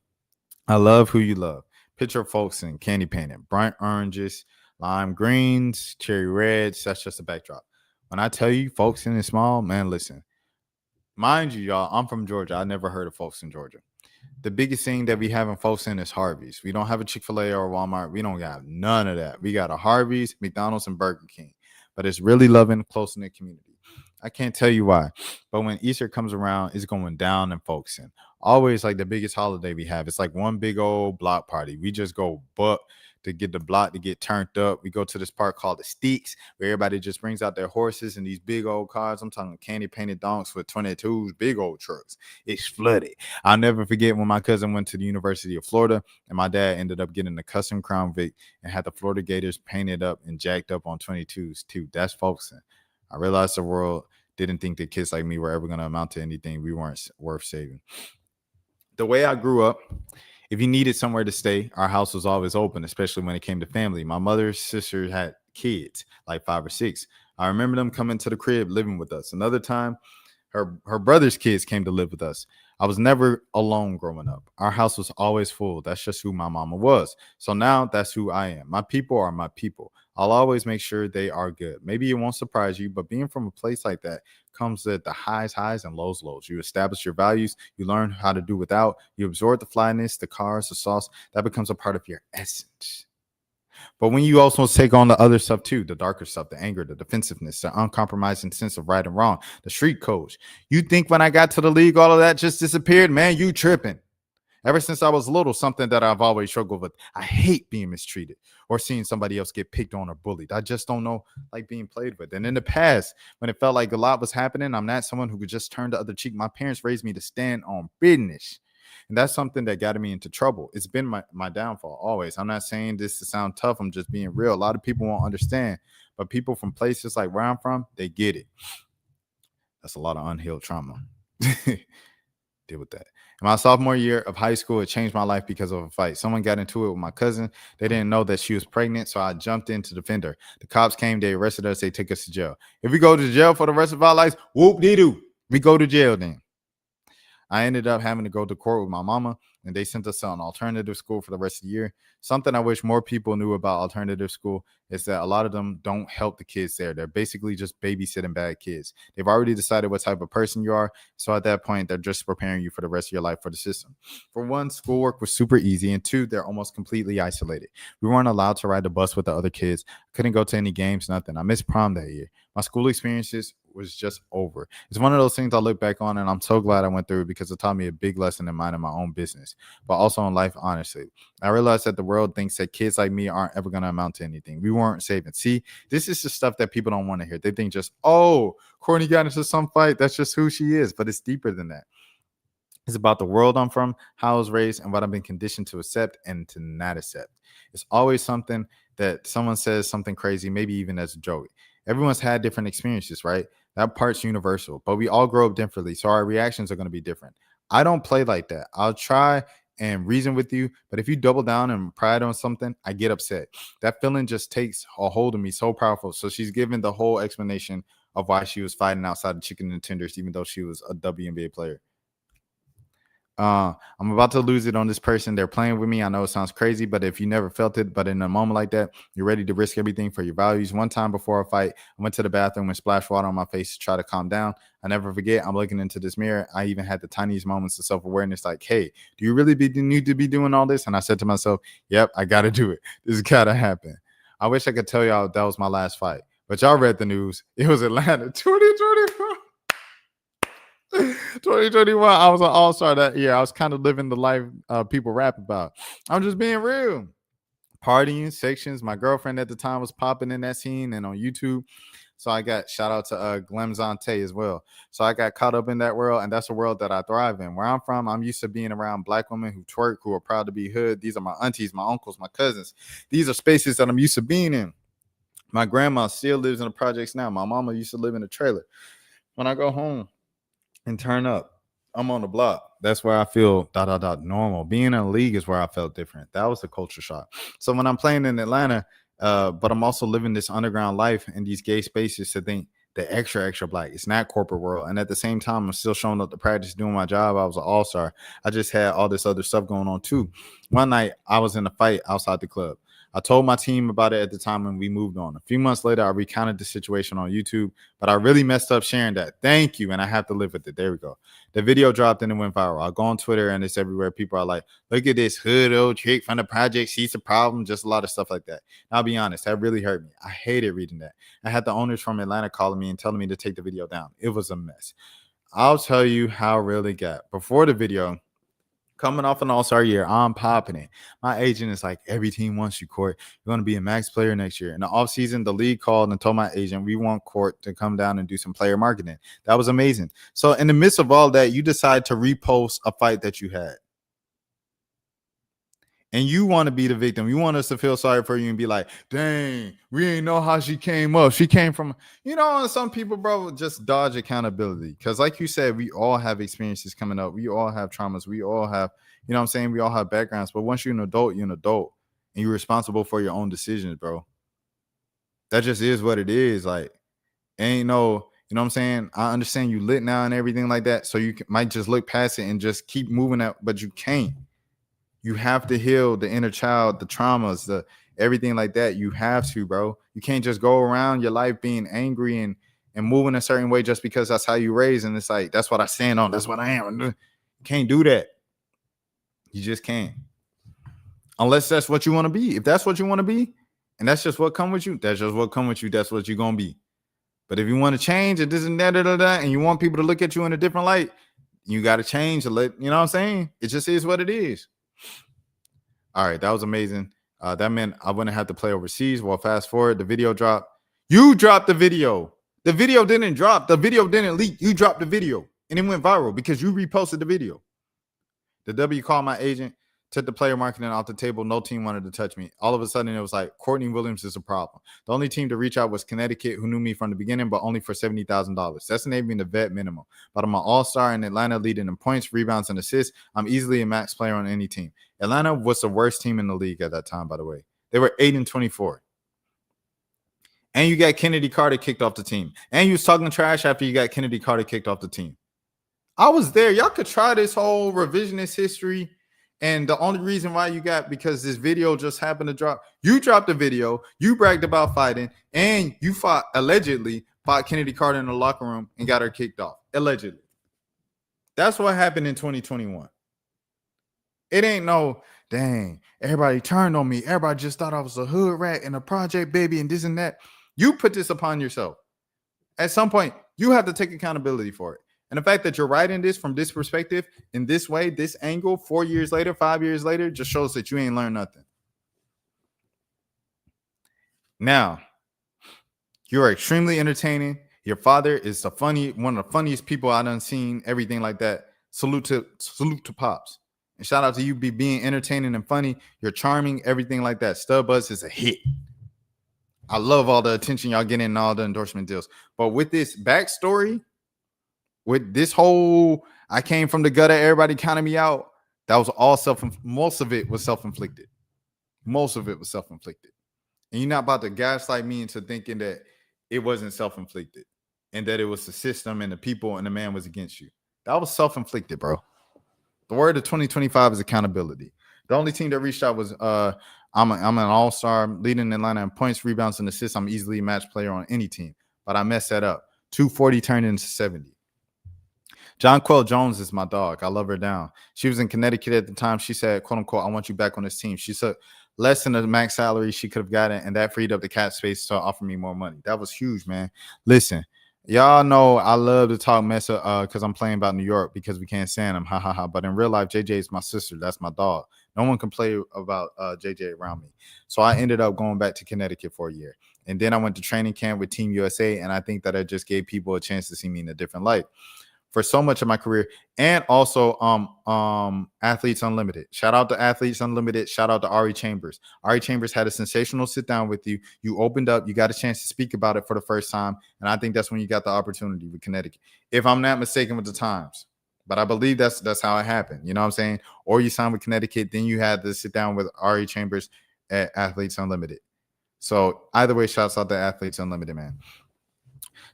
I love who you love. Picture of folks in candy painted, bright oranges, lime greens, cherry reds. That's just a backdrop. When I tell you folks in is small, man, listen. Mind you, y'all, I'm from Georgia. I never heard of folks in Georgia. The biggest thing that we have in folks in is Harvey's. We don't have a Chick-fil-A or a Walmart. We don't got none of that. We got a Harvey's, McDonald's, and Burger King. But it's really loving, close-knit community. I can't tell you why, but when Easter comes around, it's going down in Folkestone. Always like the biggest holiday we have. It's like one big old block party. We just go to get the block to get turned up. We go to this park called the Steaks, where everybody just brings out their horses and these big old cars. I'm talking candy painted donks with 22s, big old trucks. It's flooded. I'll never forget when my cousin went to the University of Florida, and my dad ended up getting a custom Crown Vic and had the Florida Gators painted up and jacked up on 22s too. That's Folkestone. I realized the world didn't think that kids like me were ever going to amount to anything. We weren't worth saving. The way I grew up, If you needed somewhere to stay, our house was always open, especially when it came to family. My mother's sister had kids, like 5 or 6. I remember them coming to the crib, living with us. Another time, her brother's kids came to live with us. I was never alone growing up. Our house was always full. That's just who my mama was. So now that's who I am. My people are my people. I'll always make sure they are good. Maybe it won't surprise you, but being from a place like that comes at the highs and lows. You establish your values. You learn how to do without. You absorb the flyness, the cars, the sauce. That becomes a part of your essence. But when you also take on the other stuff too, the darker stuff, the anger, the defensiveness, the uncompromising sense of right and wrong, the street codes. You think when I got to the league, all of that just disappeared? Man, you tripping. Ever since I was little, something that I've always struggled with. I hate being mistreated or seeing somebody else get picked on or bullied. I just don't know, like, being played with. And in the past, when it felt like a lot was happening, I'm not someone who could just turn the other cheek. My parents raised me to stand on business. And that's something that got me into trouble. It's been my downfall always. I'm not saying this to sound tough. I'm just being real. A lot of people won't understand, but people from places like where I'm from, they get it. That's a lot of unhealed trauma. Deal with that. In my sophomore year of high school, it changed my life because of a fight. Someone got into it with my cousin. They didn't know that she was pregnant, so I jumped in to defend her. The cops came. They arrested us. They took us to jail. If we go to jail for the rest of our lives, whoop-de-doo. We go to jail then. I ended up having to go to court with my mama, and they sent us to an alternative school for the rest of the year. Something I wish more people knew about alternative school is that a lot of them don't help the kids there. They're basically just babysitting bad kids. They've already decided what type of person you are. So at that point, they're just preparing you for the rest of your life for the system. For one, schoolwork was super easy. And two, they're almost completely isolated. We weren't allowed to ride the bus with the other kids. Couldn't go to any games, nothing. I missed prom that year. My school experiences was just over. It's one of those things I look back on, and I'm so glad I went through it because it taught me a big lesson in minding my own business, but also in life, honestly. I realized that the world thinks that kids like me aren't ever going to amount to anything. We weren't saving. See, this is the stuff that people don't want to hear. They think just, oh, Courtney got into some fight. That's just who she is, but it's deeper than that. It's about the world I'm from, how I was raised, and what I've been conditioned to accept and to not accept. It's always something that someone says something crazy, maybe even as a joke. Everyone's had different experiences, right? That part's universal, but we all grow up differently, so our reactions are going to be different. I don't play like that. I'll try and reason with you, but if you double down and pride on something, I get upset. That feeling just takes a hold of me so powerful. So she's given the whole explanation of why she was fighting outside the chicken and tenders, even though she was a WNBA player. I'm about to lose it on this person. They're playing with me. I know it sounds crazy, but if you never felt it, but in a moment like that, you're ready to risk everything for your values. One time before a fight, I went to the bathroom and splashed water on my face to try to calm down. I never forget. I'm looking into this mirror. I even had the tiniest moments of self-awareness, like, hey, do you really need to be doing all this? And I said to myself, yep, I got to do it. This got to happen. I wish I could tell y'all that was my last fight, but y'all read the news. It was Atlanta 2024. 2021, I was an all-star that year. I was kind of living the life people rap about. I'm just being real. Partying, sections. My girlfriend at the time was popping in that scene and on YouTube. So I got, shout out to Glam Zante as well. So I got caught up in that world, and that's a world that I thrive in. Where I'm from, I'm used to being around Black women who twerk, who are proud to be hood. These are my aunties, my uncles, my cousins. These are spaces that I'm used to being in. My grandma still lives in the projects now. My mama used to live in a trailer. When I go home and turn up, I'm on the block. That's where I feel normal. Being in a league is where I felt different. That was the culture shock. So when I'm playing in Atlanta, but I'm also living this underground life in these gay spaces to think the extra Black. It's not corporate world. And at the same time, I'm still showing up to practice, doing my job. I was an all-star. I just had all this other stuff going on too. One night I was in a fight outside the club. I told my team about it at the time and we moved on. A few months later, I recounted the situation on YouTube, but I really messed up sharing that. Thank you. And I have to live with it. There we go. The video dropped and it went viral. I go on Twitter and it's everywhere. People are like, look at this hood old chick from the project. She's a problem. Just a lot of stuff like that. And I'll be honest, that really hurt me. I hated reading that. I had the owners from Atlanta calling me and telling me to take the video down. It was a mess. I'll tell you how real it got. Before the video, coming off an all-star year, I'm popping it. My agent is like, every team wants you, Court. You're going to be a max player next year. In the offseason, the league called and told my agent, we want Court to come down and do some player marketing. That was amazing. So in the midst of all that, you decide to repost a fight that you had. and you want to be the victim. You want us to feel sorry for you and be like, dang, we ain't know how she came up. She came from, some people, bro, just dodge accountability. Because like you said, we all have experiences coming up. We all have traumas. We all have, we all have backgrounds. But once you're an adult, you're an adult. And you're responsible for your own decisions, bro. That just is what it is. Like, ain't no, I understand you lit now and everything like that. So you might just look past it and just keep moving out, but you can't. You have to heal the inner child, the traumas, the everything like that. You have to, bro. You can't just go around your life being angry and moving a certain way just because that's how you raised. And it's like, that's what I stand on. That's what I am. You can't do that. You just can't. Unless that's what you want to be. If that's what you want to be, and that's just what come with you, that's just what come with you. That's what you're going to be. But if you want to change and this and that, and you want people to look at you in a different light, you got to change and let, It just is what it is. All right, that was amazing. That meant I wouldn't have to play overseas. Well, fast forward, the video dropped. You dropped the video. The video didn't drop. The video didn't leak. You dropped the video, and it went viral because you reposted the video. The W called my agent, took the player marketing off the table. No team wanted to touch me. All of a sudden, it was like, Courtney Williams is a problem. The only team to reach out was Connecticut, who knew me from the beginning, but only for $70,000. That's enabling the vet minimum. But I'm an all-star in Atlanta, leading in points, rebounds, and assists. I'm easily a max player on any team. Atlanta was the worst team in the league at that time, by the way. They were 8-24. And you got Kennedy Carter kicked off the team. And you was talking trash after you got Kennedy Carter kicked off the team. I was there. Y'all could try this whole revisionist history. And the only reason why you got, because this video just happened to drop. You dropped the video. You bragged about fighting. And you allegedly fought Kennedy Carter in the locker room and got her kicked off. Allegedly. That's what happened in 2021. It ain't no, dang, everybody turned on me. Everybody just thought I was a hood rat and a project baby and this and that. You put this upon yourself. At some point, you have to take accountability for it. And the fact that you're writing this from this perspective, in this way, this angle, 4 years later, 5 years later, just shows that you ain't learned nothing. Now, you're extremely entertaining. Your father is one of the funniest people I done seen, everything like that. Salute to Pops. And shout out to you being entertaining and funny. You're charming, everything like that. Stud Buzz is a hit. I love all the attention y'all getting and all the endorsement deals. But with this backstory, with this whole, I came from the gutter, everybody counted me out, that was all most of it was self-inflicted. Most of it was self-inflicted. And you're not about to gaslight me into thinking that it wasn't self-inflicted and that it was the system and the people and the man was against you. That was self-inflicted, bro. The word of 2025 is accountability. The only team that reached out was I'm an all-star, leading Atlanta in points, rebounds, and assists. I'm easily a match player on any team, but I messed that up. 240 turned into 70. John Quill Jones is my dog. I love her down. She was in Connecticut at the time. She said, quote unquote, I want you back on this team. She took less than the max salary she could have gotten, and that freed up the cap space to offer me more money. That was huge, man. Listen, y'all know I love to talk mess because I'm playing about New York because we can't stand them. Ha ha ha. But in real life, JJ is my sister. That's my dog. No one can play about JJ around me. So I ended up going back to Connecticut for a year. And then I went to training camp with Team USA. And I think that I just gave people a chance to see me in a different light for so much of my career. And also Athletes Unlimited. Shout out to Athletes Unlimited. Shout out to Ari Chambers. Ari Chambers had a sensational sit down with you. You opened up. You got a chance to speak about it for the first time. And I think that's when you got the opportunity with Connecticut. If I'm not mistaken with the times. But I believe that's how it happened. You know what I'm saying? Or you signed with Connecticut. Then you had to sit down with Ari Chambers at Athletes Unlimited. So either way, shouts out to Athletes Unlimited, man.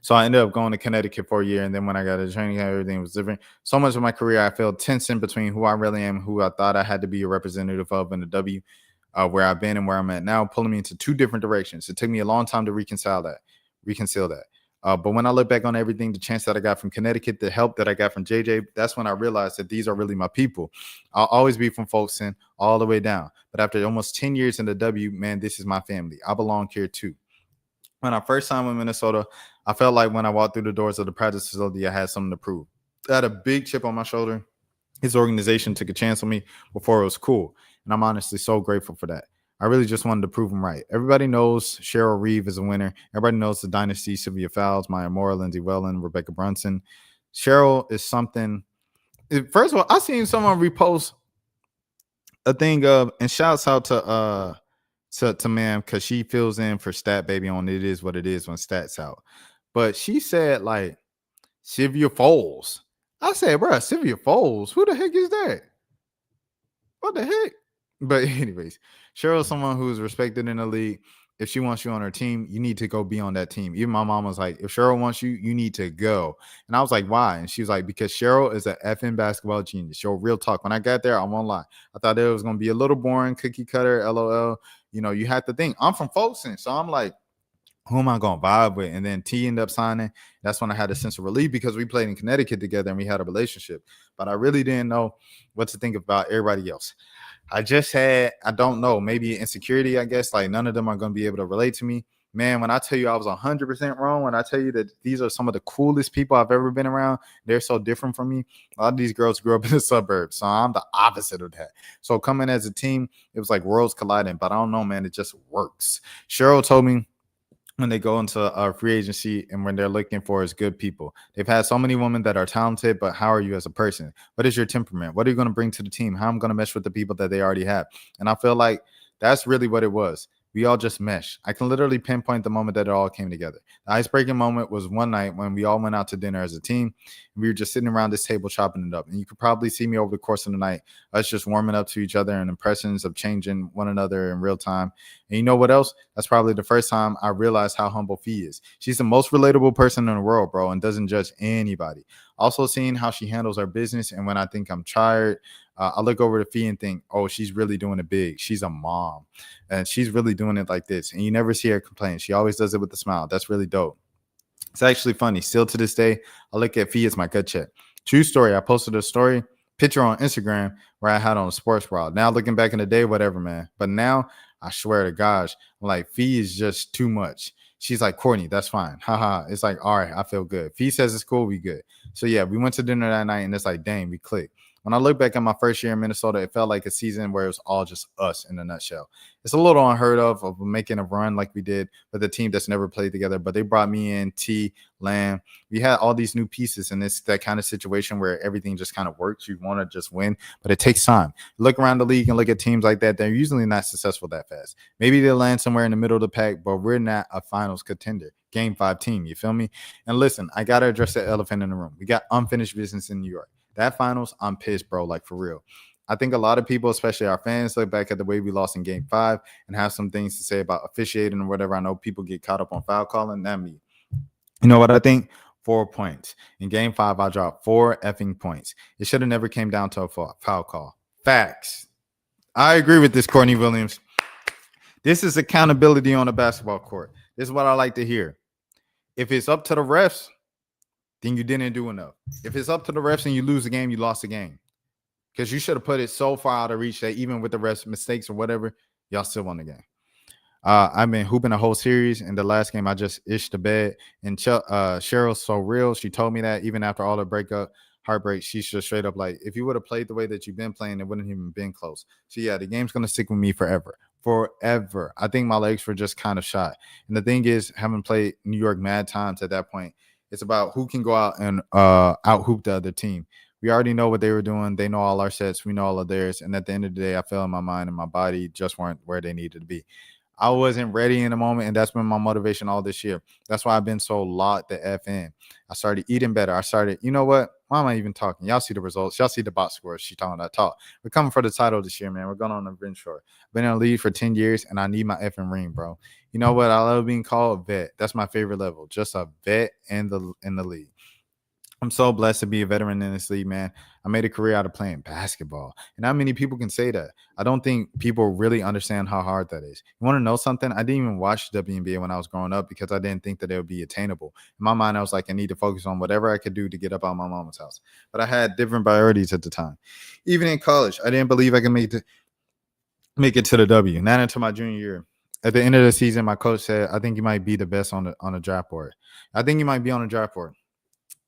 So I ended up going to Connecticut for a year. And then when I got a training camp, everything was different. So much of my career, I felt tense in between who I really am, who I thought I had to be a representative of in the W, where I've been and where I'm at now, pulling me into two different directions. It took me a long time to reconcile that. But when I look back on everything, the chance that I got from Connecticut, the help that I got from JJ, that's when I realized that these are really my people. I'll always be from Folkestone all the way down. But after almost 10 years in the W, man, this is my family. I belong here too. When I first signed with Minnesota, I felt like when I walked through the doors of the practice facility, I had something to prove. I had a big chip on my shoulder. His organization took a chance on me before it was cool. And I'm honestly so grateful for that. I really just wanted to prove them right. Everybody knows Cheryl Reeve is a winner. Everybody knows the dynasty, Sylvia Fowles, Maya Moore, Lindsay Wellen, Rebecca Brunson. Cheryl is something. First of all, I seen someone repost a thing of, and shouts out to ma'am, because she fills in for Stat Baby on It Is What It Is when Stats out. But she said like Sylvia Foles. I said, bro, Sylvia Foles, who the heck is that? What the heck? But anyways, Cheryl's someone who's respected in the league. If she wants you on her team, you need to go be on that team. Even my mom was like, if Cheryl wants you, you need to go. And I was like, why? And she was like, because Cheryl is an effing basketball genius. Yo, real talk. When I got there, I won't lie. I thought it was going to be a little boring, cookie cutter, LOL. You know, you have to think. I'm from Folsom, so I'm like, who am I going to vibe with? And then T ended up signing. That's when I had a sense of relief because we played in Connecticut together and we had a relationship. But I really didn't know what to think about everybody else. I don't know, maybe insecurity, I guess. Like none of them are going to be able to relate to me. Man, when I tell you I was 100% wrong, when I tell you that these are some of the coolest people I've ever been around, they're so different from me. A lot of these girls grew up in the suburbs, so I'm the opposite of that. So coming as a team, it was like worlds colliding, but I don't know, man, it just works. Cheryl told me when they go into a free agency and when they're looking for is good people. They've had so many women that are talented, but how are you as a person? What is your temperament? What are you going to bring to the team? How am I going to mesh with the people that they already have? And I feel like that's really what it was. We all just mesh. I can literally pinpoint the moment that it all came together. The icebreaking moment was one night when we all went out to dinner as a team. And we were just sitting around this table chopping it up. And you could probably see me over the course of the night, us just warming up to each other and impressions of changing one another in real time. And you know what else? That's probably the first time I realized how humble Fee is. She's the most relatable person in the world, bro, and doesn't judge anybody. Also seeing how she handles her business. And when I think I'm tired, I look over to Fee and think, oh, she's really doing it big. She's a mom and she's really doing it like this. And you never see her complain. She always does it with a smile. That's really dope. It's actually funny. Still to this day, I look at Fee as my gut check. True story. I posted a story picture on Instagram where I had on a sports bra. Now looking back in the day, whatever, man. But now I swear to gosh, like Fee is just too much. She's like, Courtney, that's fine. Haha. It's like, all right, I feel good. Fee says it's cool. We good. So yeah, we went to dinner that night and it's like, dang, we clicked. When I look back at my first year in Minnesota, it felt like a season where it was all just us in a nutshell. It's a little unheard of making a run like we did with a team that's never played together, but they brought me in, T, Lamb. We had all these new pieces, and it's that kind of situation where everything just kind of works. You want to just win, but it takes time. Look around the league and look at teams like that. They're usually not successful that fast. Maybe they'll land somewhere in the middle of the pack, but we're not a finals contender. Game 5 team, you feel me? And listen, I got to address the elephant in the room. We got unfinished business in New York. That finals, I'm pissed, bro, like for real. I think a lot of people, especially our fans, look back at the way we lost in Game 5 and have some things to say about officiating or whatever. I know people get caught up on foul calling. Not me. You know what I think? 4 points. In Game 5, I dropped 4 effing points. It should have never came down to a foul call. Facts. I agree with this, Courtney Williams. This is accountability on a basketball court. This is what I like to hear. If it's up to the refs, then you didn't do enough. If it's up to the refs and you lose the game, you lost the game. Because you should have put it so far out of reach that even with the refs' mistakes or whatever, y'all still won the game. I've been hooping a whole series. In the last game, I just ished the bed. And Cheryl's so real. She told me that even after all the heartbreak, she's just straight up like, if you would have played the way that you've been playing, it wouldn't even been close. So, yeah, the game's going to stick with me forever. Forever. I think my legs were just kind of shot. And the thing is, having played New York mad times at that point, it's about who can go out and out-hoop the other team. We already know what they were doing. They know all our sets. We know all of theirs. And at the end of the day, I feel in my mind and my body just weren't where they needed to be. I wasn't ready in the moment, and that's been my motivation all this year. That's why I've been so locked the F in. I started eating better. You know what? Why am I even talking? Y'all see the results. Y'all see the box scores. She talking that talk. We're coming for the title this year, man. We're going on a bench short. Been in the league for 10 years, and I need my effing ring, bro. You know what? I love being called a vet. That's my favorite level. Just a vet in the league. I'm so blessed to be a veteran in this league, man. I made a career out of playing basketball. And not many people can say that. I don't think people really understand how hard that is. You want to know something? I didn't even watch WNBA when I was growing up because I didn't think that it would be attainable. In my mind, I was like, I need to focus on whatever I could do to get up out of my mama's house. But I had different priorities at the time. Even in college, I didn't believe I could make it to the W. Not until my junior year. At the end of the season, my coach said, I think you might be the best on the draft board. I think you might be on the draft board.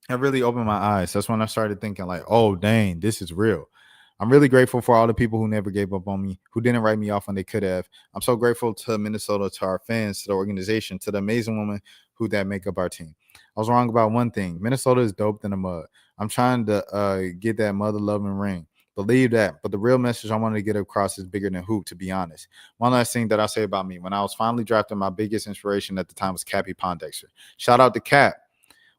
It really opened my eyes. That's when I started thinking like, oh, dang, this is real. I'm really grateful for all the people who never gave up on me, who didn't write me off when they could have. I'm so grateful to Minnesota, to our fans, to the organization, to the amazing women who that make up our team. I was wrong about one thing. Minnesota is dope in the mud. I'm trying to get that mother-loving ring. Believe that. But the real message I wanted to get across is bigger than hoop, to be honest. One last thing that I'll say about me. When I was finally drafted, my biggest inspiration at the time was Cappie Pondexter. Shout out to Cap.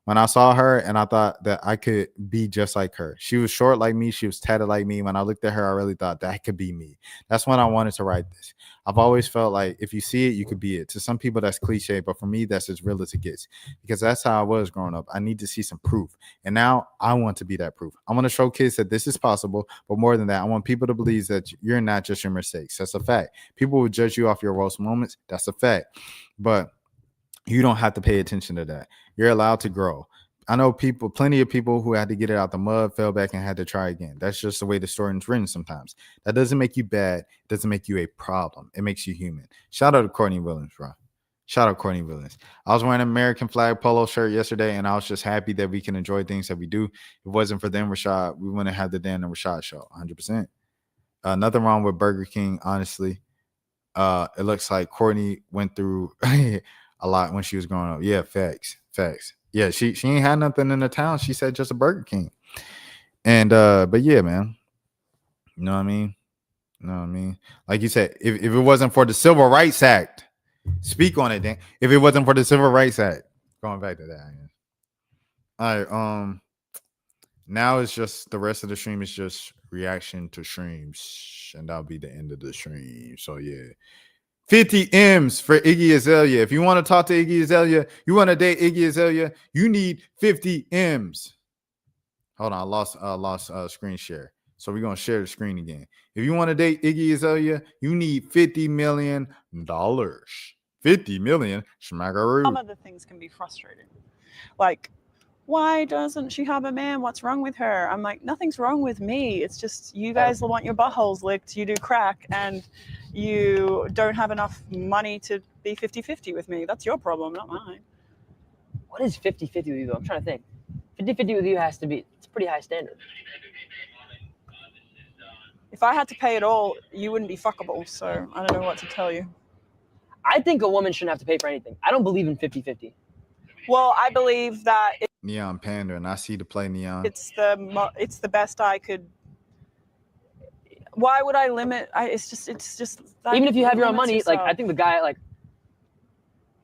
When I saw her and I thought that I could be just like her. She was short like me. She was tatted like me. When I looked at her, I really thought that could be me. That's when I wanted to write this. I've always felt like if you see it, you could be it. To some people, that's cliche, but for me, that's as real as it gets because that's how I was growing up. I need to see some proof. And now I want to be that proof. I want to show kids that this is possible, but more than that, I want people to believe that you're not just your mistakes. That's a fact. People will judge you off your worst moments. That's a fact. But you don't have to pay attention to that. You're allowed to grow. I know plenty of people who had to get it out the mud, fell back, and had to try again. That's just the way the story is written sometimes. That doesn't make you bad. It doesn't make you a problem. It makes you human. Shout out to Courtney Williams, bro. Shout out Courtney Williams. I was wearing an American flag polo shirt yesterday, and I was just happy that we can enjoy things that we do. If it wasn't for them, Rashad, we wouldn't have the Dan and Rashad show, 100%. Nothing wrong with Burger King, honestly. It looks like Courtney went through a lot when she was growing up. Yeah, facts. Yeah, she ain't had nothing in the town. She said just a Burger King. And but yeah, man. You know what I mean? Like you said, if it wasn't for the Civil Rights Act, speak on it, Dan. If it wasn't for the Civil Rights Act, going back to that. All right. Now it's just the rest of the stream is just reaction to streams, and that'll be the end of the stream. So yeah. 50 M's for Iggy Azalea. If you want to talk to Iggy Azalea, you want to date Iggy Azalea, you need 50 M's. Hold on, I lost screen share. So we're going to share the screen again. If you want to date Iggy Azalea, you need $50 million. 50 million. Schmackaroo. Some of the things can be frustrating. Like, why doesn't she have a man? What's wrong with her? I'm like, nothing's wrong with me. It's just you guys want your buttholes licked. You do crack and you don't have enough money to be 50-50 with me. That's your problem, not mine. What is 50-50 with you, though? I'm trying to think. 50-50 with you has to be, it's a pretty high standard. If I had to pay it all, you wouldn't be fuckable. So I don't know what to tell you. I think a woman shouldn't have to pay for anything. I don't believe in 50-50. Well, I believe that Neon Panda, and I see the play Neon. it's the best I could. Why would I limit? It's just. Like, even if you have your own limits money, yourself. like I think the guy, like,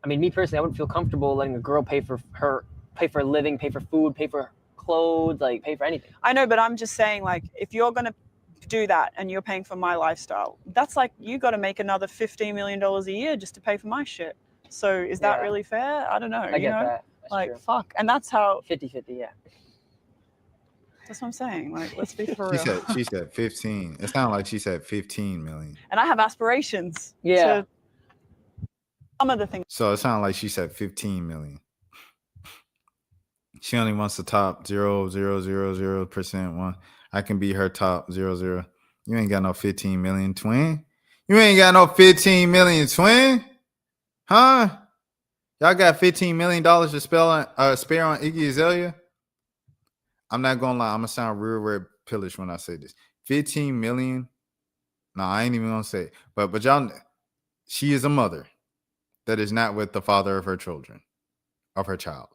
I mean, me personally, I wouldn't feel comfortable letting a girl pay for a living, pay for food, pay for clothes, like pay for anything. I know, but I'm just saying, like, if you're gonna do that and you're paying for my lifestyle, that's like you got to make another $15 million a year just to pay for my shit. So is that really fair? I don't know. I get that. That's like true. fuck, and that's how 50-50. Yeah. That's what I'm saying. Like, let's be for real. She said 15. It sounded like she said 15 million. And I have aspirations. Yeah. To some of the things. So it sounded like she said 15 million. She only wants the top 0.000% one. I can be her top 0.0. You ain't got no 15 million, twin. You ain't got no 15 million, twin. Huh? Y'all got $15 million to spare on Iggy Azalea? I'm not gonna lie, I'm gonna sound real red pillish when I say this. 15 million. No, I ain't even gonna say it. But y'all, she is a mother that is not with the father of her children, of her child.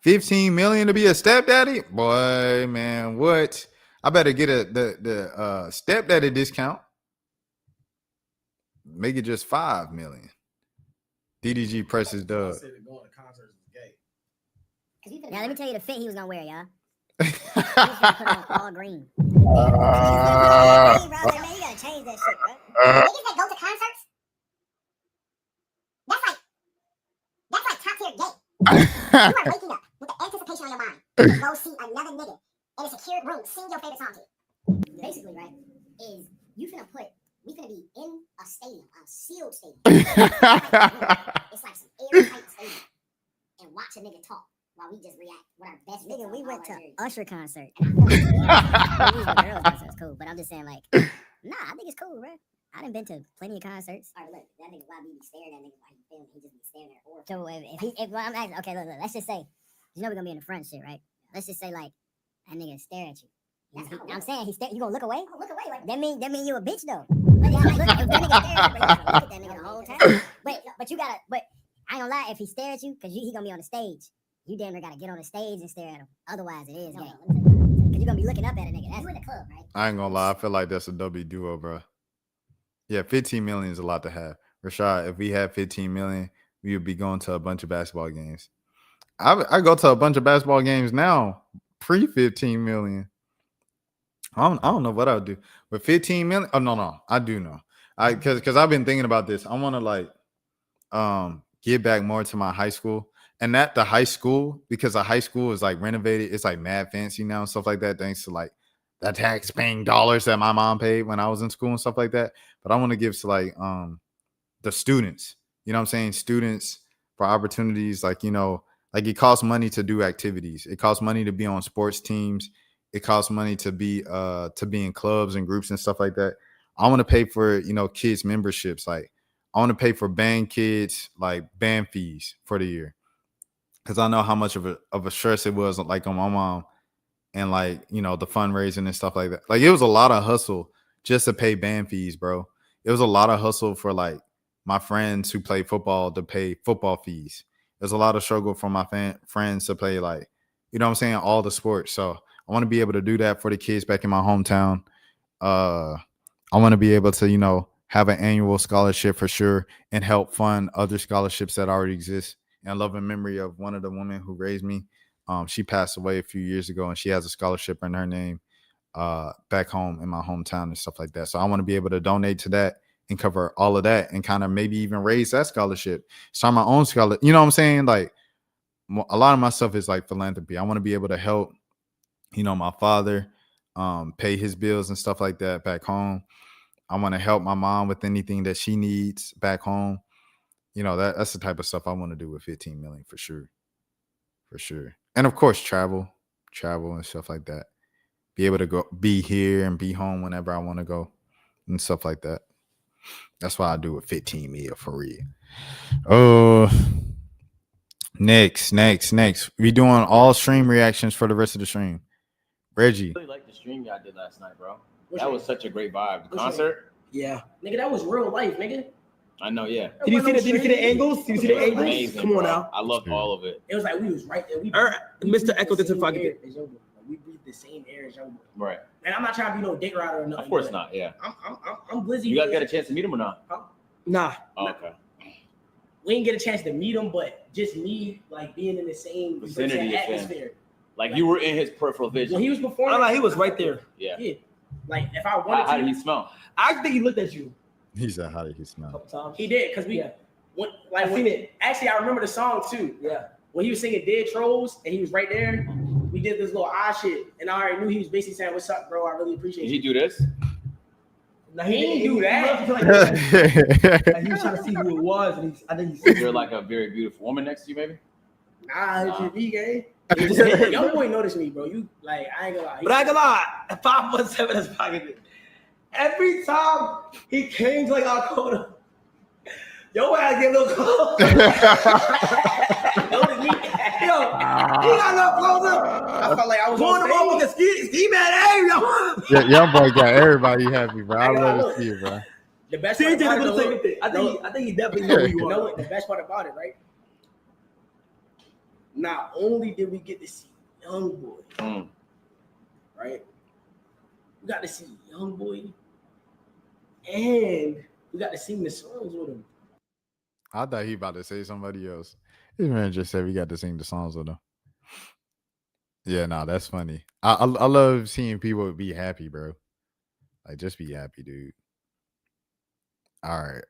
15 million to be a stepdaddy? Boy, man, what? I better get the stepdaddy discount. Make it just 5 million. DDG presses dub. Now let me tell you the fit he was gonna wear, y'all. He was gonna put on all green. Hey, bro, man, you gotta change that shit, bro. Niggas that go to concerts, that's like top tier gay. You are waking up with the anticipation on your mind to go see another nigga in a secured room sing your favorite song to you. Basically, right, is we finna be in a stadium, a sealed stadium. It's like some airtight stadium, and watch a nigga talk while we just react with our best nigga. We went to Usher concert. And I feel like the girls concert was cool, but I'm just saying, like, nah, I think it's cool, bro. I done been to plenty of concerts. All right, look, that nigga, why be staring at nigga while he filming? He just be staring there. Or so if well, I'm asking, okay, look, let's just say, you know we're gonna be in the front shit, right? Let's just say, like, that nigga stare at you. I'm saying you gonna look away? Oh, look away. Like, that mean you a bitch though. But yeah, look, if that nigga stare at you, bro, you gotta look at that nigga the whole time. But you gotta. But I ain't gonna lie, if he stare at you, cause he gonna be on the stage, you damn near gotta get on the stage and stare at him. Otherwise, it is gay. Because you're going to be looking up at a nigga. That's with the club, right? I ain't gonna lie. I feel like that's a W duo, bro. Yeah, 15 million is a lot to have. Rashad, if we had 15 million, we would be going to a bunch of basketball games. I go to a bunch of basketball games now, pre 15 million. I don't know what I would do with 15 million. Oh no, I do know. Because I've been thinking about this. I want to like give back more to my high school, and at the high school, because the high school is like renovated. It's like mad fancy now and stuff like that. Thanks to like the tax paying dollars that my mom paid when I was in school and stuff like that. But I want to give to like the students. You know what I'm saying? Students for opportunities, like, you know, like it costs money to do activities. It costs money to be on sports teams. It costs money to be in clubs and groups and stuff like that. I want to pay for, you know, kids memberships. Like I want to pay for band kids, like band fees for the year. Cause I know how much of a stress it was like on my mom and like, you know, the fundraising and stuff like that. Like it was a lot of hustle just to pay band fees, bro. It was a lot of hustle for like my friends who play football to pay football fees. There's a lot of struggle for my friends to play, like, you know what I'm saying, all the sports. So I want to be able to do that for the kids back in my hometown. I want to be able to, you know, have an annual scholarship for sure and help fund other scholarships that already exist. And I love in memory of one of the women who raised me. She passed away a few years ago, and she has a scholarship in her name back home in my hometown and stuff like that. So I want to be able to donate to that and cover all of that and kind of maybe even raise that scholarship. Start my own scholarship. You know what I'm saying? Like a lot of my stuff is like philanthropy. I want to be able to help, you know, my father pay his bills and stuff like that back home. I want to help my mom with anything that she needs back home. You know, that's the type of stuff I want to do with 15 million for sure. For sure. And of course, travel and stuff like that. Be able to go be here and be home whenever I want to go and stuff like that. That's why I do with 15 mil for real. Oh, next. We doing all stream reactions for the rest of the stream. Reggie. I really like the stream y'all did last night, bro. That was such a great vibe. The concert? Yeah. Nigga, that was real life, nigga. I know, yeah. Did you see the angles? Did you see the angles? Amazing, Come on bro. now. I loved all of it. It was like we was right there. Mr. Echo did we breathe the same air as young boy. Right. And I'm not trying to be no dick rider or nothing. Of course not, yeah. I'm Blizzy. You guys got a chance to meet him or not? Nah. Oh, okay. We didn't get a chance to meet him, but just me, like being in the same Vicinity atmosphere. Like you were in his peripheral vision. When he was performing, he was right there. Yeah. Like if I wanted how to. did he smell? I think he looked at you. He said, how did he smell? He did, because actually I remember the song too. Yeah. When he was singing Dead Trolls and he was right there, we did this little eye shit. And I already knew he was basically saying, "What's up, bro? I really appreciate Did you." he do this? No, he didn't do that. Like, he was trying to see who it was, and I think Is there like a very beautiful woman next to you, maybe? Nah, it's just me, gay. Young boy noticed me, bro. You like, I ain't gonna lie. But I ain't gonna lie. 517 is pocket. Every time he came to like our corner, yo, I get a little close. Yo, he got a little closer. I felt like I was going to walk with the ski man. Hey, yo. Young boy got everybody happy, bro. I love to see it, bro. The best part about it, I think he definitely knew who you are. You know what? The best part about it, right? Not only did we get to see Young Boy, right? We got to see Young Boy, and we got to sing the songs with him. I thought he about to say somebody else. This man just said we got to sing the songs with him. Yeah, nah, that's funny. I love seeing people be happy, bro. Like, just be happy, dude. All right.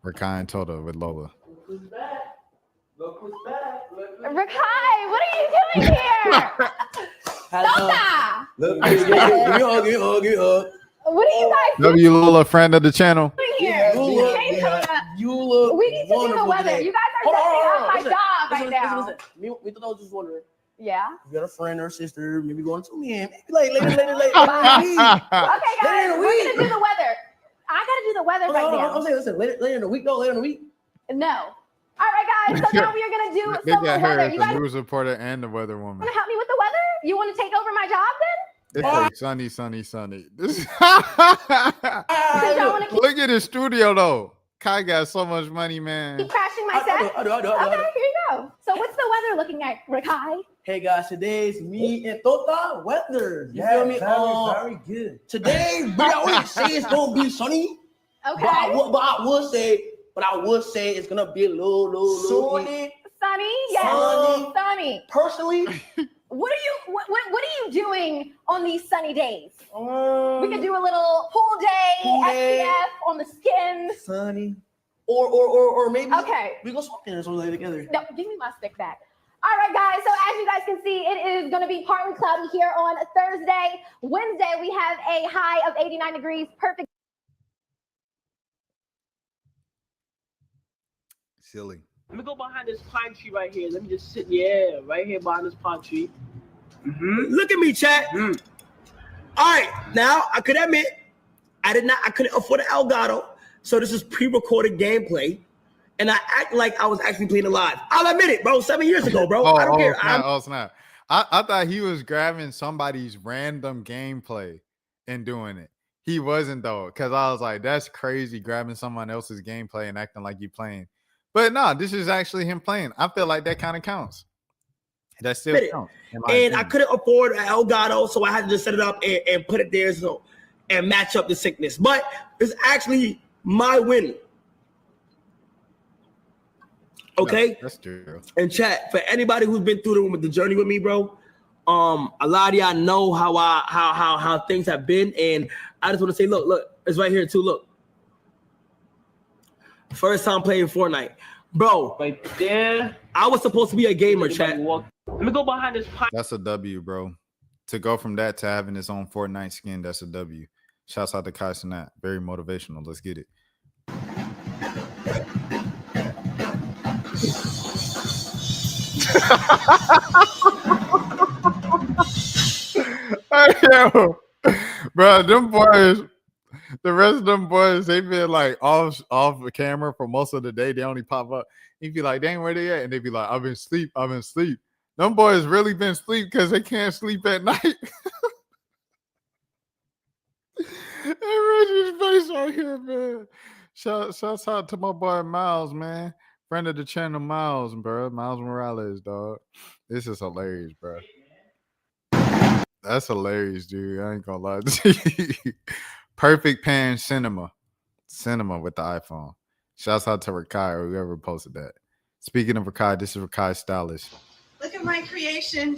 Rakai Toto with Lola. Rakai, what are you doing here? Lola! Give me a hug. What are you guys Love you, Lola, friend of the channel. doing here? You look We need to see the weather. You guys are messing up my job right now. Listen. We thought I was just wondering. Yeah. You got a friend or sister, maybe going to me. Maybe like later. Okay, guys, we're gonna do the weather. I gotta do the weather right now. I'm saying, listen, later in the week. No, later in the week. No. All right, guys. So now we are gonna do They some got her weather. as You the guys news reporter and the weather woman. want to help me with the weather? You want to take over my job then? It's like sunny. This y'all wanna keep- Look at his studio though. Kai got so much money, man. Keep crashing my set? I do. Okay, here you go. So what's the weather looking like, Rakai? Hey guys, today's me and Tota weather. You Yeah, feel me? very good. Today, we always say it's gonna be sunny. Okay. But I would say it's gonna be a little Sunny, yes, sunny. Personally, what are you doing on these sunny days? We could do a little pool day, SPF on the skin. Sunny. Or maybe Okay. we go smoking or something together. No, give me my stick back. All right, guys. So as you guys can see, it is going to be partly cloudy here on Thursday. Wednesday, we have a high of 89 degrees. Perfect. Silly. Let me go behind this pine tree right here. Let me just sit, right here behind this pine tree. Look at me, chat. All right, now I could admit I couldn't afford an Elgato, so this is pre-recorded gameplay, and I act like I was actually playing it live. I'll admit it, bro. 7 years ago, bro. I don't care. Snap. I thought he was grabbing somebody's random gameplay and doing it. He wasn't though, because I was like, that's crazy, grabbing someone else's gameplay and acting like you playing. But no, this is actually him playing. I feel like that kind of counts. That still counts. And I couldn't afford an Elgato, so I had to just set it up and put it there and match up the sickness. But it's actually my win. Okay? No, that's true. And chat, for anybody who's been through the journey with me, bro, a lot of y'all know how things have been. And I just want to say, look, it's right here too. Look. First time playing Fortnite. Bro, right there. I was supposed to be a gamer, chat. Let me go behind this pine. That's a W, bro. To go from that to having his own Fortnite skin, that's a W. Shouts out to Kai Cenat. Very motivational. Let's get it. Yo, bro, them boys, the rest of them boys, they been like off the camera for most of the day. They only pop up. He'd be like, dang, where they at? And they'd be like, I've been asleep. Them boys really been asleep because they can't sleep at night. And Reggie's face right here, man. Shouts out to my boy Miles, man. Friend of the channel, Miles, bro. Miles Morales, dog. This is hilarious, bro. That's hilarious, dude. I ain't gonna lie to you. Perfect pan cinema with the iPhone. Shouts out to Rakai or whoever posted that. Speaking of Rakai, this is Rakai Stylish. Look at my creation.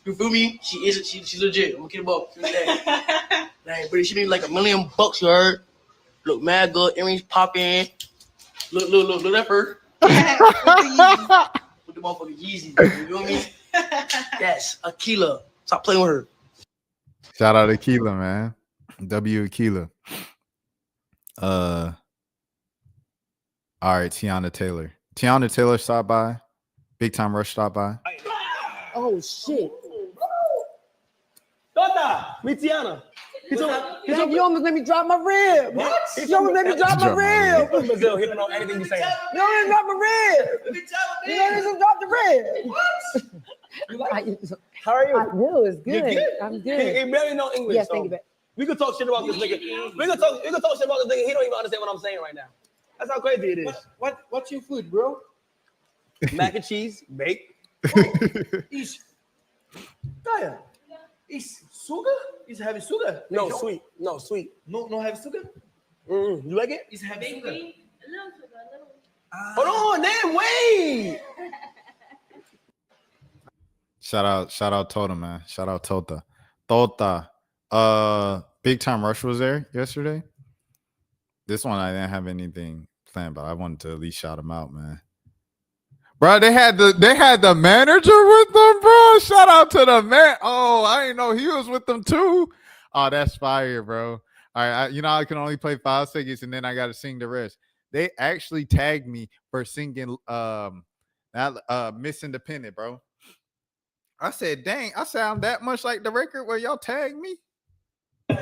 You feel me? She's legit. I'm gonna get up. Like, but she need like $1 million, you heard? Look mad good, earrings popping. Look at her. With the motherfucking Yeezys, you feel me? Yes, Akila. Stop playing with her. Shout out to Akila, man. W Akila. All right, Tiana Taylor. Tiana Taylor stopped by. Big Time Rush stopped by. Oh shit. Tota, meet Tiana. You almost made me drop my rib. What? You almost made me drop my rib. Brazil, he don't know anything you say. You almost dropped my rib. You almost dropped the rib. How are you? I do. It's good. You're good. I'm good. He barely know English. Yes, so thank you, babe. we could talk shit about this nigga. We could talk shit about this nigga. He don't even understand what I'm saying right now. That's how crazy it is. What's your food, bro? Mac and cheese, baked. Is Sugar? Is heavy sugar? No, sweet. No, sweet. no heavy sugar? You like it? Is heavy sugar? Hold on, damn, wait. Shout out Tota, man. Shout out Tota. Big Time Rush was there yesterday. This one I didn't have anything planned, but I wanted to at least shout him out, man. Bro, they had the manager with them, bro. Shout out to the man. Oh, I didn't know he was with them too. Oh, that's fire, bro. All right, I can only play 5 seconds and then I got to sing the rest. They actually tagged me for singing Miss Independent, bro. I said, dang, I sound that much like the record where y'all tagged me. And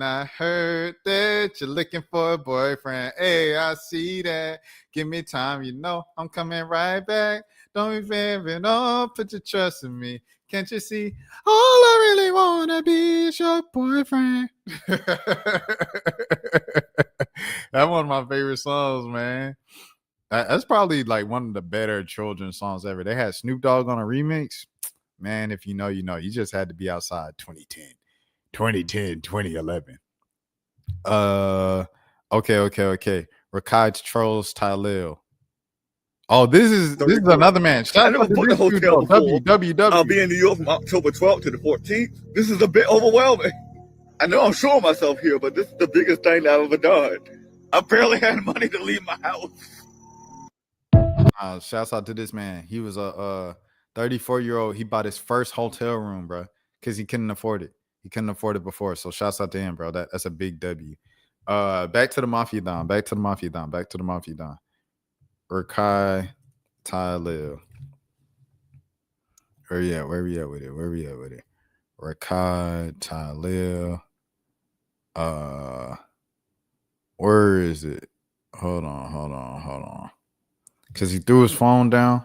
I heard that you're looking for a boyfriend. Hey, I see that. Give me time, I'm coming right back. Don't be vain, don't put your trust in me. Can't you see? All I really wanna be is your boyfriend. That's one of my favorite songs, man. That's probably like one of the better children's songs ever. They had Snoop Dogg on a remix. Man, if you know, you know. You just had to be outside 2010, 2011. Okay. Rakai Trolls Tylil. Oh, this is another man. I never booked the hotel before. WWW. I'll be in New York from October 12th to the 14th. This is a bit overwhelming. I know I'm showing myself here, but this is the biggest thing that I've ever done. I barely had money to leave my house. Shouts out to this man. He was a 34-year-old. He bought his first hotel room, bro, because he couldn't afford it. He couldn't afford it before. So shouts out to him, bro. That's a big W. Back to the Mafia Don. Rakai Tylil. Where we at with it? Rakai Tylil. Where is it? Hold on. Because he threw his phone down.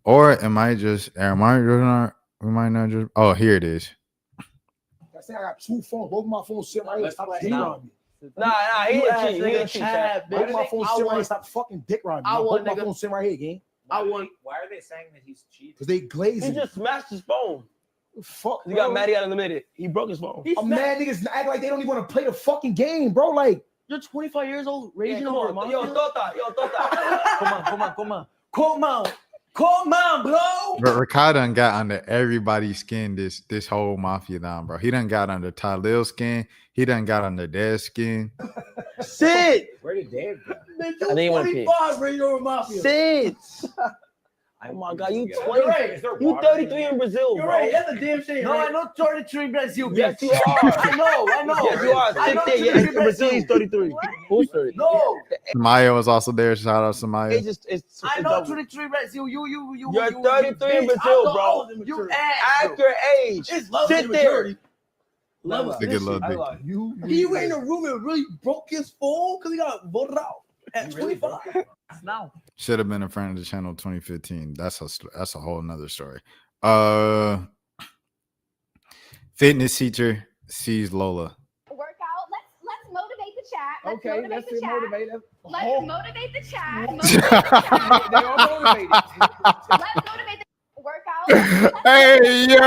Or we might not just. Oh, here it is. I say I got 2 phones. Both of my phones sitting right here. Stop dick riding me. Nah, he a cheat. Both of my phones sitting right here. Stop fucking dick riding me. Both of my phones sitting right here, gang. Why are they saying that he's cheating? Because they glazing. He just smashed his phone. Fuck. He got mad. He got eliminated. He broke his phone. I'm mad niggas act like they don't even want to play the fucking game, bro. Like, you're 25 years old, raging over on, Yo, Tota. Come on, bro. But Rakai done got under everybody's skin this whole Mafia down, bro. He done got under Tylil's skin. He done got under Dad's skin. Sit. Where did Dave go? Man, you 25, raging over Mafia. Sit. Oh my God, you 20. Right. You 33 in Brazil, You're bro. right. That's a damn shame. No, right? I know 33 in Brazil. Yes, you are. I know. Yes, you are. I know 60, yeah, in Brazil, he's 33. Who's 33? No. Samaya was also there. Shout out Samaya. I know 23 Brazil. You're 33 in Brazil, bro. You act your age. Sit there. It's a good little dick. He went in the room and really broke his phone because he got voted out at 25. Now. Should have been a friend of the channel 2015. That's a whole nother story. Fitness teacher sees Lola. Workout. Let's motivate the chat. Okay, let's motivate them. Let's motivate the chat. They all motivated. Let's motivate the workout. Hey yo!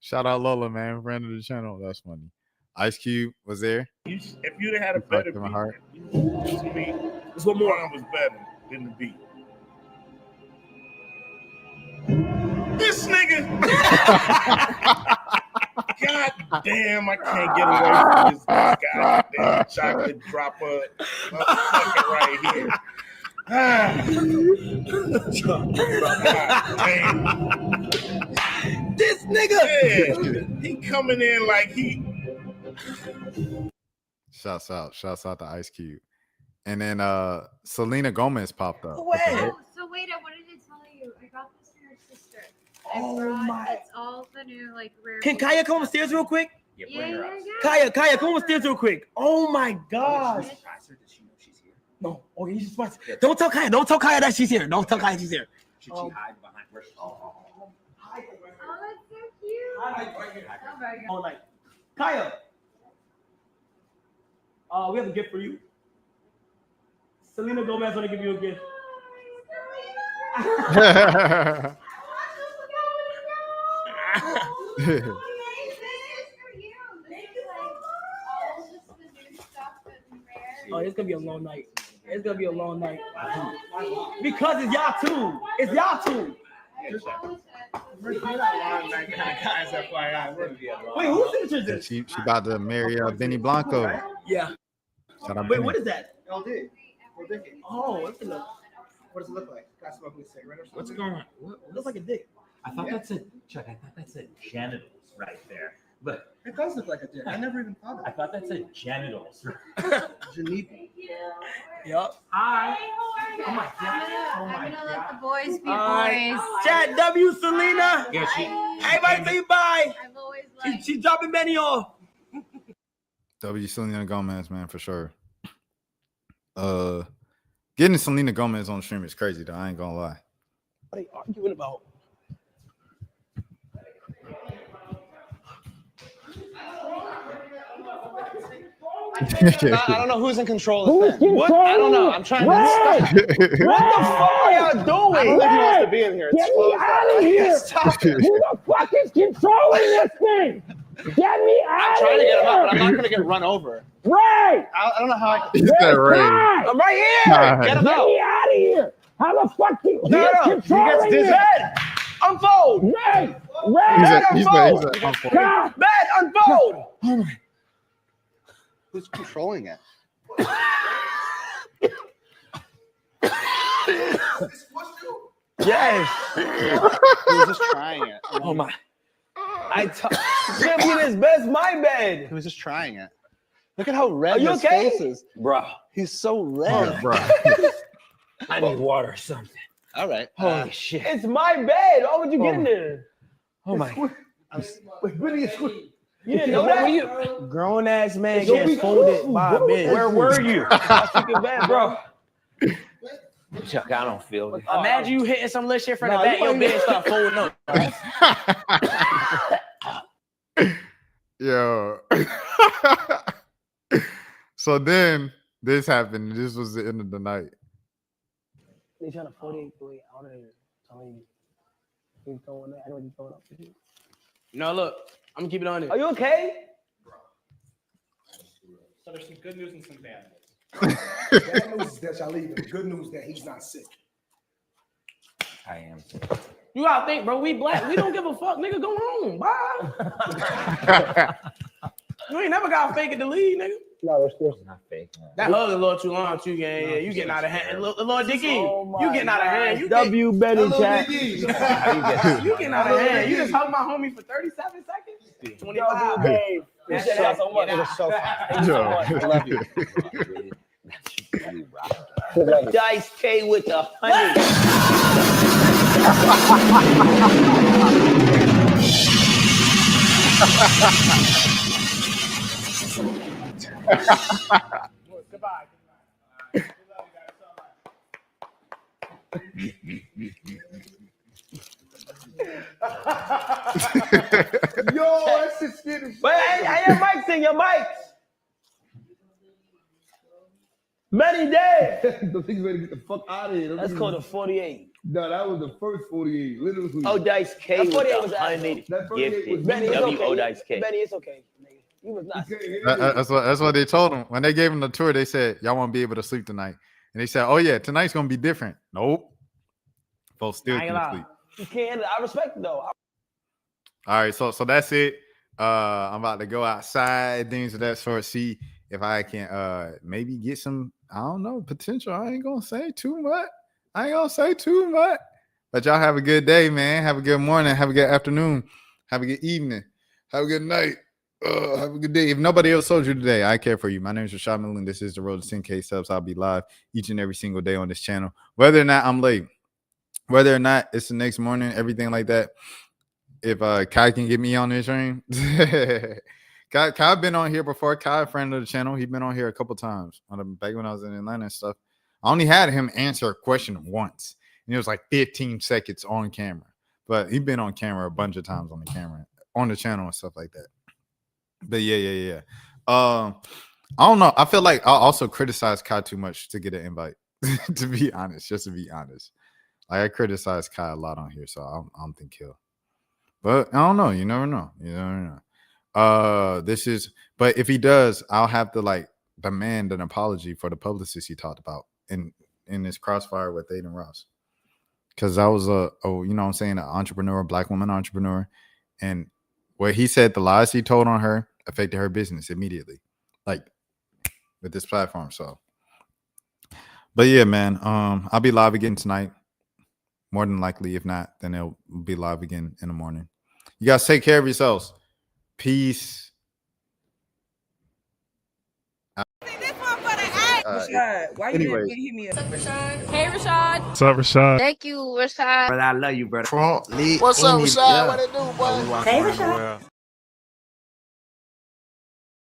Shout out Lola, man, friend of the channel. That's funny. Ice Cube was there. If you'd have had a better beat, this one more was better than the beat. This nigga. God damn, I can't get away from this goddamn chocolate dropper motherfucker right here. This nigga. Yeah, he coming in like he. Shouts out to Ice Cube. And then Selena Gomez popped up. So wait, I wanted to tell you, I got this for your sister. It's all the new like rare. Can Kaya come upstairs real quick? Yeah. Kaya, come upstairs real quick. Oh my gosh. No, okay, you just watch. Don't tell Kaya that she's here. Don't tell Kaya she's here. Should she hide behind where she's Oh, that's so cute. Oh my God. Oh, like Kaya. We have a gift for you. Selena Gomez want to give you a gift. Oh, it's gonna be a long night. It's gonna be a long night. Because it's y'all two. It's y'all two. Wait, whose signature is this? She about to marry Benny Blanco. Yeah. Shout out Wait, Benny. what is that? LD. Oh, what does it look like? Got smoking a cigarette or something? What's going on? It looks like a dick. I thought that said genitals right there. Look. It does look like a dick. I never even thought of it. I thought that said genitals. Geneva. Yup. Hi. Oh my God. I'm gonna let the boys be Alright. boys. Chat W Selena. Yeah, Everybody say bye. I've always liked. She's dropping Benny off. W Selena Gomez, man, for sure. Getting Selena Gomez on stream is crazy though. I ain't gonna lie. What are they arguing about? I don't know who's in control of that. What? I don't know. I'm trying to stop. What the fuck are y'all doing? I don't think he wants to be in here. It's Get me out of here! Stop it. Who the fuck is controlling this thing? Get me out I'm of trying to get him out, but I'm here! not going to get run over. Ray! I don't know how I He said Ray. I'm right here. Right. Get him Get out. me out of here! How the fuck do No, he's he controlling gets this this? bed. Unfold. Ray! He Ray! said, unfold. God! Bed, unfold. Oh my. Who's controlling it? Yes. He was just trying it. Oh my. Give me this bed's my bed. He was just trying it. Look at how red his face is. Bro, he's so red. Oh, bro. I need water or something. All right. Holy shit. It's my bed. Why would you get in there? Oh my. You didn't know that? Grown ass man gets folded by a bed. Where were you? I took it back, bro. Chuck, I don't feel it. Imagine you hitting some little shit from the back of your bed and start folding up. Yo. So then this happened. This was the end of the night. They trying to 48 out of here. Telling you. He's throwing that. I know he's throwing up. No, look. I'm gonna keep it on it. Are you okay? So there's some good news and some bad Bad news is that y'all leaving. Good news that he's not sick. I am. You gotta think, bro. We black. We don't give a fuck, nigga. Go home. Bye. You ain't never got fake it to leave, nigga. No, they're still Not fake. That hug a little too long, too, gang. Yeah, you getting out of hand. Lord Dicky, you getting out of hand. You W Betty chat. You getting out of hand. You just hugged my homie for 37 seconds? 25. Babe. That shit has so much. It was so fun. Thank you so much. I love you. Dice K with the honey. Goodbye. Yo, that's just getting. Wait, I your mics in your mics. Many days. The niggas ready to get the fuck out of here. That's called a 48. No, that was the first 48. Literally. Oh, Dice K That with 48 was the honey. That 48 Gifted. was Benny, it's W.O. okay. Dice K. Benny, it's okay. You was not. That's what they told him. When they gave him the tour, they said, y'all won't be able to sleep tonight. And they said, oh yeah, tonight's gonna be different. Nope. Folks still I ain't can't gonna sleep. lie. You can't. I respect it though. All right, so that's it. I'm about to go outside, things of that sort. See if I can maybe get some, I don't know, potential. I ain't gonna say too much. But y'all have a good day, man. Have a good morning. Have a good afternoon. Have a good evening. Have a good night. Have a good day. If nobody else told you today, I care for you. My name is Rashad Milling. This is the road to 10K subs. I'll be live each and every single day on this channel. Whether or not I'm late, whether or not it's the next morning, everything like that. If Kai can get me on this train. Kai been on here before. Kai, a friend of the channel. He's been on here a couple times back when I was in Atlanta and stuff. I only had him answer a question once. And it was like 15 seconds on camera. But he's been on camera a bunch of times on the channel and stuff like that. But yeah. I don't know. I feel like I also criticize Kai too much to get an invite. To be honest. Like I criticize Kai a lot on here, so I don't think he'll. But I don't know. You never know. But if he does, I'll have to like demand an apology for the publicist he talked about in this crossfire with Aiden Ross. Because I was an entrepreneur, black woman entrepreneur. And where he said the lies he told on her affected her business immediately. Like with this platform. So but yeah, man. I'll be live again tonight. More than likely. If not, then it'll be live again in the morning. You guys take care of yourselves. Peace. Rashad, why you didn't hit me up? What's up, Rashad? Hey, Rashad. What's up, Rashad? Thank you, Rashad. Brother, I love you, brother. What's up, Rashad? What it do, boy? Hey, Rashad.